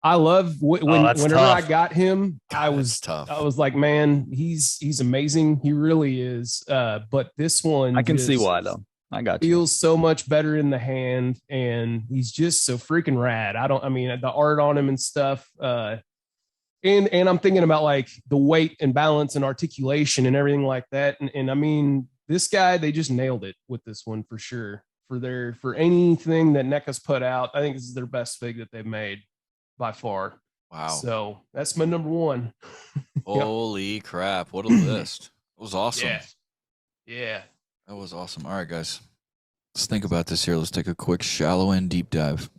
A: I love whenever
B: tough.
A: I got him,
C: God,
A: I was
C: tough.
A: I was like, man, he's amazing. He really is. But this one,
B: I can see why though. I got you.
A: Feels so much better in the hand, and he's just so freaking rad. I mean, the art on him and stuff. And I'm thinking about like the weight and balance and articulation and everything like that. And I mean, this guy, they just nailed it with this one for sure. For anything that NECA's put out, I think this is their best fig that they've made by far.
C: Wow.
A: So that's my number one.
C: Holy crap. What a list. It was awesome.
A: Yeah.
C: That was awesome. All right, guys. Let's think about this here. Let's take a quick shallow end deep dive.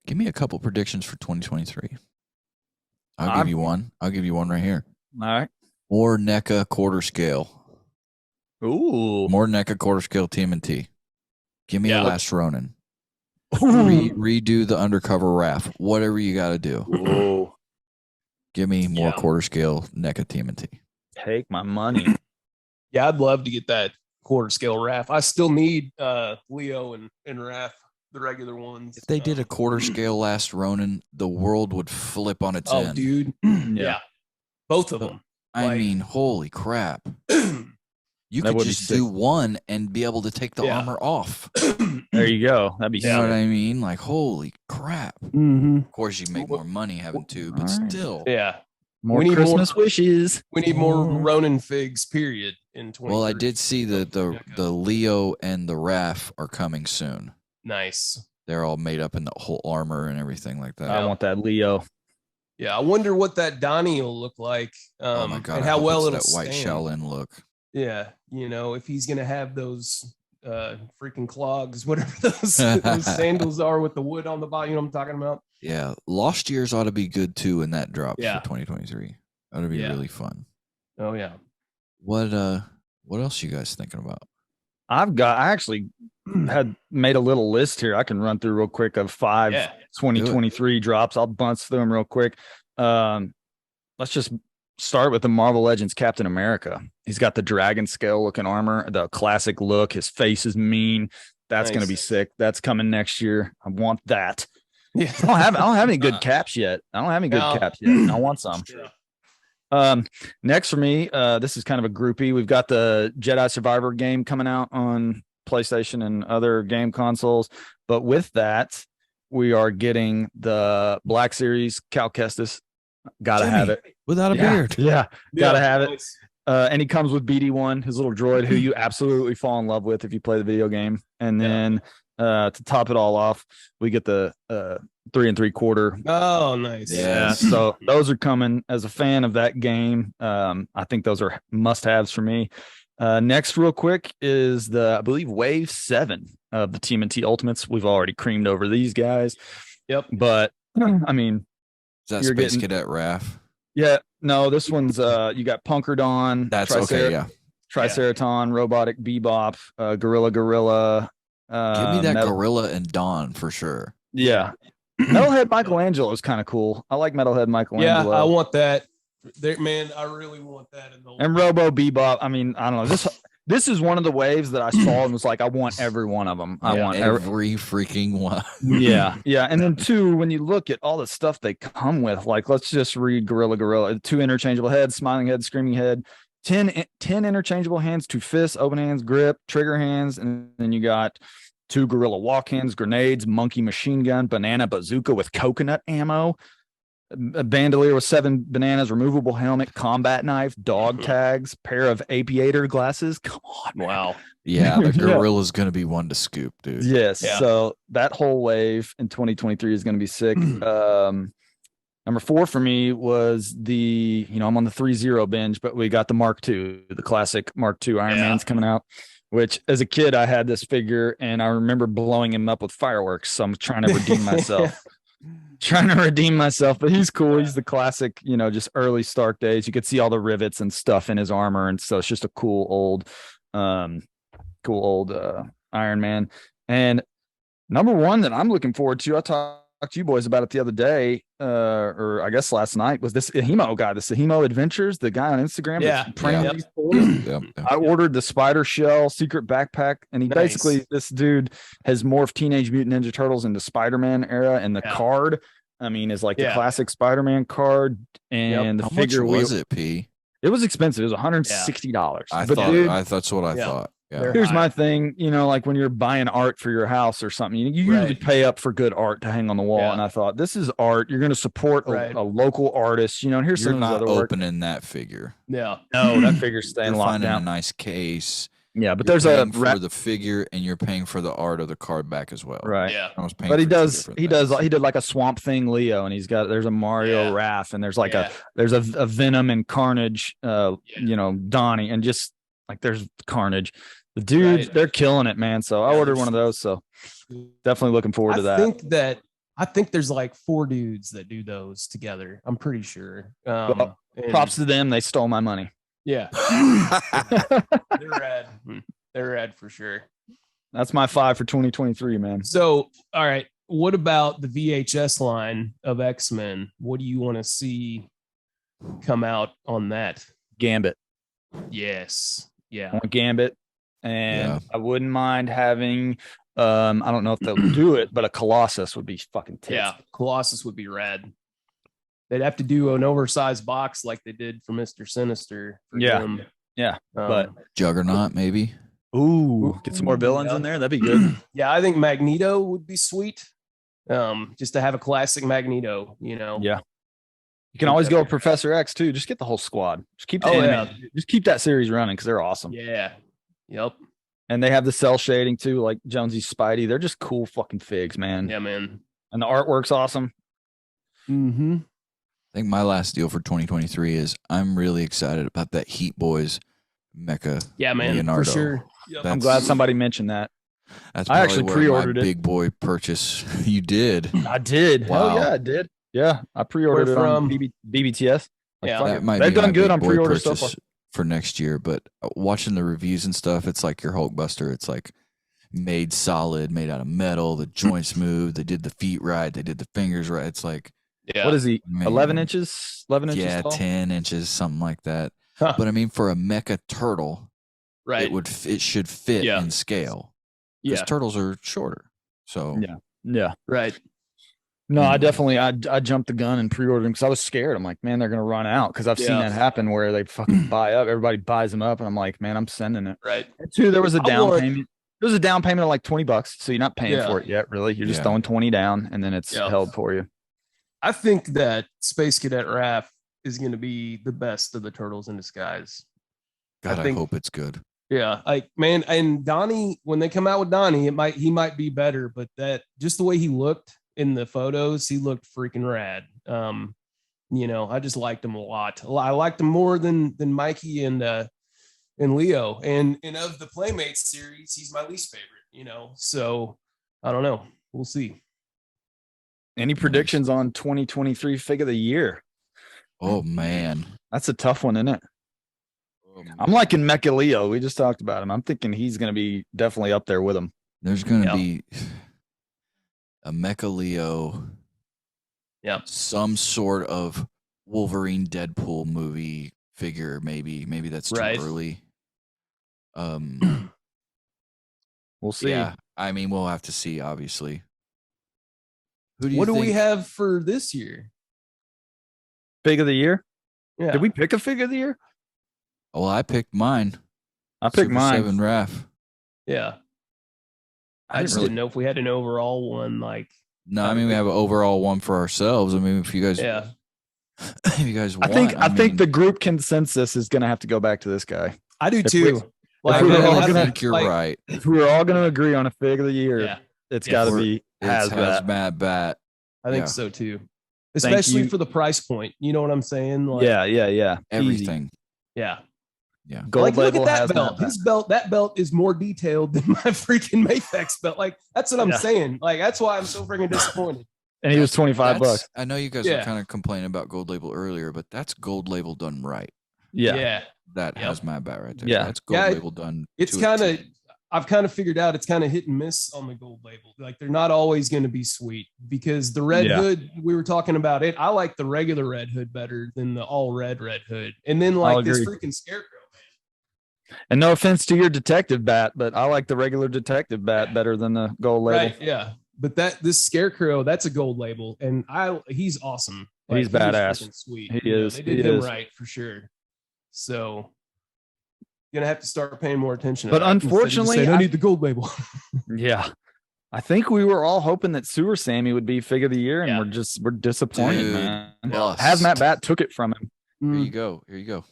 C: Give me a couple predictions for 2023. I'll give you one. I'll give you one right here.
B: All right.
C: More NECA quarter scale.
B: Ooh.
C: More NECA quarter scale TMNT. Give me a Last Ronin. Redo the undercover RAF. Whatever you got to do.
B: Ooh.
C: Give me more quarter scale NECA TMNT.
B: Take my money.
A: Yeah, I'd love to get that quarter scale RAF. I still need Leo and RAF, the regular ones.
C: If they did a quarter scale Last Ronin, the world would flip on its end.
A: Oh, dude. Yeah. Both of them.
C: I mean, holy crap. You could just do one and be able to take the armor off.
B: There you go. That'd be
C: You know what I mean? Like, holy crap.
A: Mm-hmm.
C: Of course, you make more money having two, but still.
A: Yeah.
B: More Christmas wishes.
A: We need more Ronin figs, period, in 2023.
C: Well, I did see that the Leo and the RAF are coming soon.
A: Nice.
C: They're all made up in the whole armor and everything like that.
B: I want that Leo.
A: Yeah, I wonder what that Donnie will look like.
C: Oh my God,
A: and how well it'll
C: that white Shaolin look.
A: Yeah, if he's gonna have those freaking clogs, whatever those sandals are with the wood on the bottom, you know what I'm talking about?
C: Yeah, Lost Years ought to be good too in that drop for 2023. That would be really fun.
A: Oh yeah.
C: What else you guys thinking about?
B: I actually had made a little list here. I can run through real quick of 5 2023 drops. I'll bounce through them real quick. Let's just start with the Marvel Legends Captain America. He's got the dragon scale looking armor, the classic look. His face is mean. That's going to be sick. That's coming next year. I want that. Yeah. I don't have any good caps yet. I want some. Next for me, this is kind of a groupie. We've got the Jedi Survivor game coming out on PlayStation and other game consoles. But with that, we are getting the Black Series Cal Kestis. Gotta have it.
C: Without a beard.
B: Yeah, gotta have it. And he comes with BD1, his little droid, who you absolutely fall in love with if you play the video game. And then to top it all off, we get the 3 3/4.
A: Oh, nice.
B: Yeah. So those are coming. As a fan of that game, I think those are must-haves for me. Next, real quick, is I believe Wave 7 of the TMNT Ultimates. We've already creamed over these guys.
A: Yep.
B: But I mean,
C: is that Space Cadet RAF?
B: Yeah. No, this one's you got Punkerdon.
C: That's okay. Yeah.
B: Triceraton, Robotic Bebop, Gorilla.
C: Give me that Gorilla and Dawn for sure.
B: Yeah. Metalhead Michelangelo is kind of cool. I like Metalhead Michelangelo.
A: Yeah, I want that. Man, I really want that.
B: And Robo Bebop. I mean, I don't know. This is one of the waves that I saw and was like, I want every one of them. I want
C: every freaking one.
B: Yeah. And then 2, when you look at all the stuff they come with, like, let's just read Gorilla. 2 interchangeable heads, smiling head, screaming head, 10 interchangeable hands, 2 fists, open hands, grip, trigger hands, and then you got 2 gorilla walk hands, grenades, monkey machine gun, banana bazooka with coconut ammo, a bandolier with 7 bananas, removable helmet, combat knife, dog tags, pair of aviator glasses. Come on, man.
A: Wow.
C: Yeah, the gorilla's going to be one to scoop, dude.
B: Yes. Yeah. So that whole wave in 2023 is going to be sick. Number 4 for me was I'm on the 3-0 binge, but we got the Mark II, the classic Mark II Iron Man's coming out, which as a kid, I had this figure and I remember blowing him up with fireworks. So I'm trying to redeem myself. But he's cool. He's the classic, just early Stark days. You could see all the rivets and stuff in his armor. And so it's just a cool old Iron Man. And number 1 that I'm looking forward to, I talked talked to you boys about it the other day, or I guess last night, was this Hemo guy, the Hemo Adventures, the guy on Instagram.
A: Yeah.
B: That's pranking these toys. I ordered the Spider Shell secret backpack, and he basically, this dude has morphed Teenage Mutant Ninja Turtles into Spider-Man era, and the card, I mean, is like the classic Spider-Man card, and the figure.
C: How much was it, P?
B: It was expensive. It was $160.
C: I thought that's what I thought. Yeah.
B: Here's my thing, you know, like when you're buying art for your house or something, you usually pay up for good art to hang on the wall. And I thought, this is art. You're going to support a local artist, you know, and here's
C: you're
B: some
C: not
B: other
C: opening that figure.
A: Yeah.
B: No, that figure's staying locked
C: finding
B: down.
C: a nice case.
B: Yeah, but
C: you're
B: there's a
C: for the figure, and you're paying for the art of the card back as well.
B: Right.
A: Yeah.
C: I was paying
B: but he
C: things.
B: did like a Swamp Thing Leo, and there's a Mario Raph, and there's like there's a Venom and Carnage, you know, Donnie, and just like there's Carnage. The dudes, they're killing it, man. So I ordered one of those. So definitely looking forward to that.
A: I think there's like 4 dudes that do those together. I'm pretty sure.
B: Well, props to them. They stole my money.
A: Yeah. They're rad. They're rad for sure.
B: That's my 5 for 2023, man.
A: So, all right. What about the VHS line of X-Men? What do you want to see come out on that?
B: Gambit.
A: Yes. Yeah.
B: I want Gambit. And I wouldn't mind having, I don't know if they'll do it, but a Colossus would be fucking tits.
A: Yeah, Colossus would be rad. They'd have to do an oversized box like they did for Mr. Sinister. For him.
B: Yeah. But
C: Juggernaut, maybe.
B: Ooh, get some more villains in there. That'd be good.
A: Yeah, I think Magneto would be sweet. Just to have a classic Magneto, you know.
B: Yeah. You can always go with Professor X too. Just get the whole squad. Just keep just keep that series running because they're awesome.
A: Yeah. Yep.
B: And they have the cell shading too, like Jonesy's Spidey. They're just cool fucking figs, man.
A: Yeah, man.
B: And the artwork's awesome.
A: Mm-hmm.
C: I think my last deal for 2023 is I'm really excited about that Heat Boys mecha.
A: Yeah, man,
C: Leonardo.
A: for sure. Yep.
B: I'm glad somebody mentioned that.
C: That's
B: I actually pre-ordered
C: my
B: it.
C: Big boy purchase. You did.
B: I did.
C: Wow.
B: Hell yeah, I did. Yeah, I pre-ordered it on BBTS. Like, they've done good on pre-order so far
C: for next year. But watching the reviews and stuff, it's like your Hulkbuster. It's like made solid, made out of metal. The joints move. They did the feet right. They did the fingers right. It's like,
B: what is he? 11 inches? 11 inches?
C: Yeah,
B: tall?
C: 10 inches, something like that.
A: Huh.
C: But I mean, for a mecha turtle,
A: right,
C: it should fit in scale. Because turtles are shorter. So
B: yeah,
A: right.
B: No, I definitely I jumped the gun and pre-ordered them because I was scared. I'm like, man, they're gonna run out because I've seen that happen where they fucking buy up. Everybody buys them up, and I'm like, man, I'm sending it.
A: Right.
B: And 2, there was a down payment. There was a down payment of like $20, so you're not paying for it yet, really. You're just throwing 20 down, and then it's held for you.
A: I think that Space Cadet Raph is going to be the best of the Turtles in Disguise.
C: God, I hope it's good.
A: Yeah, like man, and Donnie, when they come out with Donnie, he might be better, but that just the way he looked in the photos, he looked freaking rad. You know, I just liked him a lot. I liked him more than Mikey and Leo. And of the Playmates series, he's my least favorite, you know. So I don't know. We'll see.
B: Any predictions on 2023 Fig of the Year?
C: Oh man.
B: That's a tough one, isn't it? I'm liking Mecha Leo. We just talked about him. I'm thinking he's going to be definitely up there with him.
C: There's going to be a Mecha Leo.
A: Yeah.
C: Some sort of Wolverine Deadpool movie figure, maybe. Maybe that's too early.
B: We'll see.
C: Yeah. I mean, we'll have to see, obviously.
A: What do we have for this year?
B: Fig of the Year?
A: Yeah.
B: Did we pick a Fig of the Year?
C: Well, I picked mine.
B: I picked mine.
C: 7 Raph.
A: Yeah. I just didn't know if we had an overall one. Like,
C: no, I mean, we have an overall one for ourselves. I mean, if you guys, if you guys want,
B: I think the group consensus is going to have to go back to this guy.
A: I do too.
C: I think you're right.
B: If we were all going to agree on a Fig of the Year, it's got to be
C: Hazmat Bat.
A: I think so too. Especially for the price point. You know what I'm saying?
B: Like, yeah.
C: Everything.
A: Easy. Yeah.
C: Yeah.
B: Gold
A: like, look
B: label
A: at that belt. His belt, that belt is more detailed than my freaking Mayfex belt. Like, that's what I'm saying. Like, that's why I'm so freaking disappointed.
B: And he was $25.
C: I know you guys were kind of complaining about Gold Label earlier, but that's Gold Label done right.
B: Yeah.
C: That has my bat right there.
B: Yeah.
C: That's Gold Label done.
A: It's kind of, I've kind of figured out it's kind of hit and miss on the gold label. Like they're not always going to be sweet because the red hood, we were talking about it. I like the regular red hood better than the all red hood. And then like this freaking scarecrow, man.
B: And no offense to your detective bat, but I like the regular detective bat better than the gold label.
A: Right, yeah. But this scarecrow, that's a gold label. And he's awesome.
B: Like, he's badass.
A: Sweet.
B: He is.
A: They did him right for sure. So gonna have to start paying more attention.
B: But unfortunately,
A: I need the gold label.
B: Yeah, I think we were all hoping that Sewer Sammy would be Fig of the Year, and we're disappointed,
C: Dude,
B: man.
C: lost.
B: Hazmat Bat took it from him.
C: Here you go. Here you go.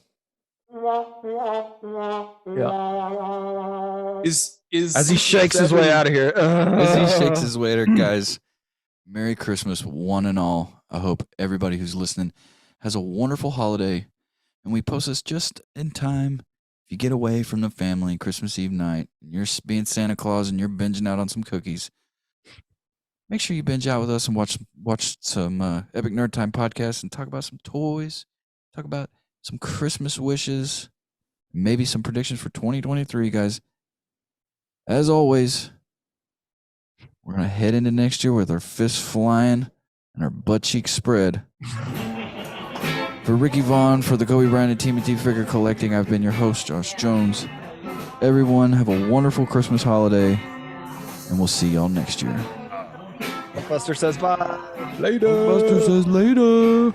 A: Yeah.
B: As he shakes his way out of here.
C: As he shakes his way out, guys. Merry Christmas, one and all. I hope everybody who's listening has a wonderful holiday, and we post this just in time. If you get away from the family Christmas Eve night, and you're being Santa Claus and you're binging out on some cookies, make sure you binge out with us and watch some Epic Nerd Time podcast and talk about some toys, talk about some Christmas wishes, maybe some predictions for 2023, guys. As always, we're going to head into next year with our fists flying and our butt cheeks spread. For Ricky Vaughn, for the Kobe Bryant and Timothy Figure Collecting, I've been your host, Josh Jones. Everyone, have a wonderful Christmas holiday, and we'll see y'all next year.
B: Buster says bye.
A: Later.
C: Buster says later.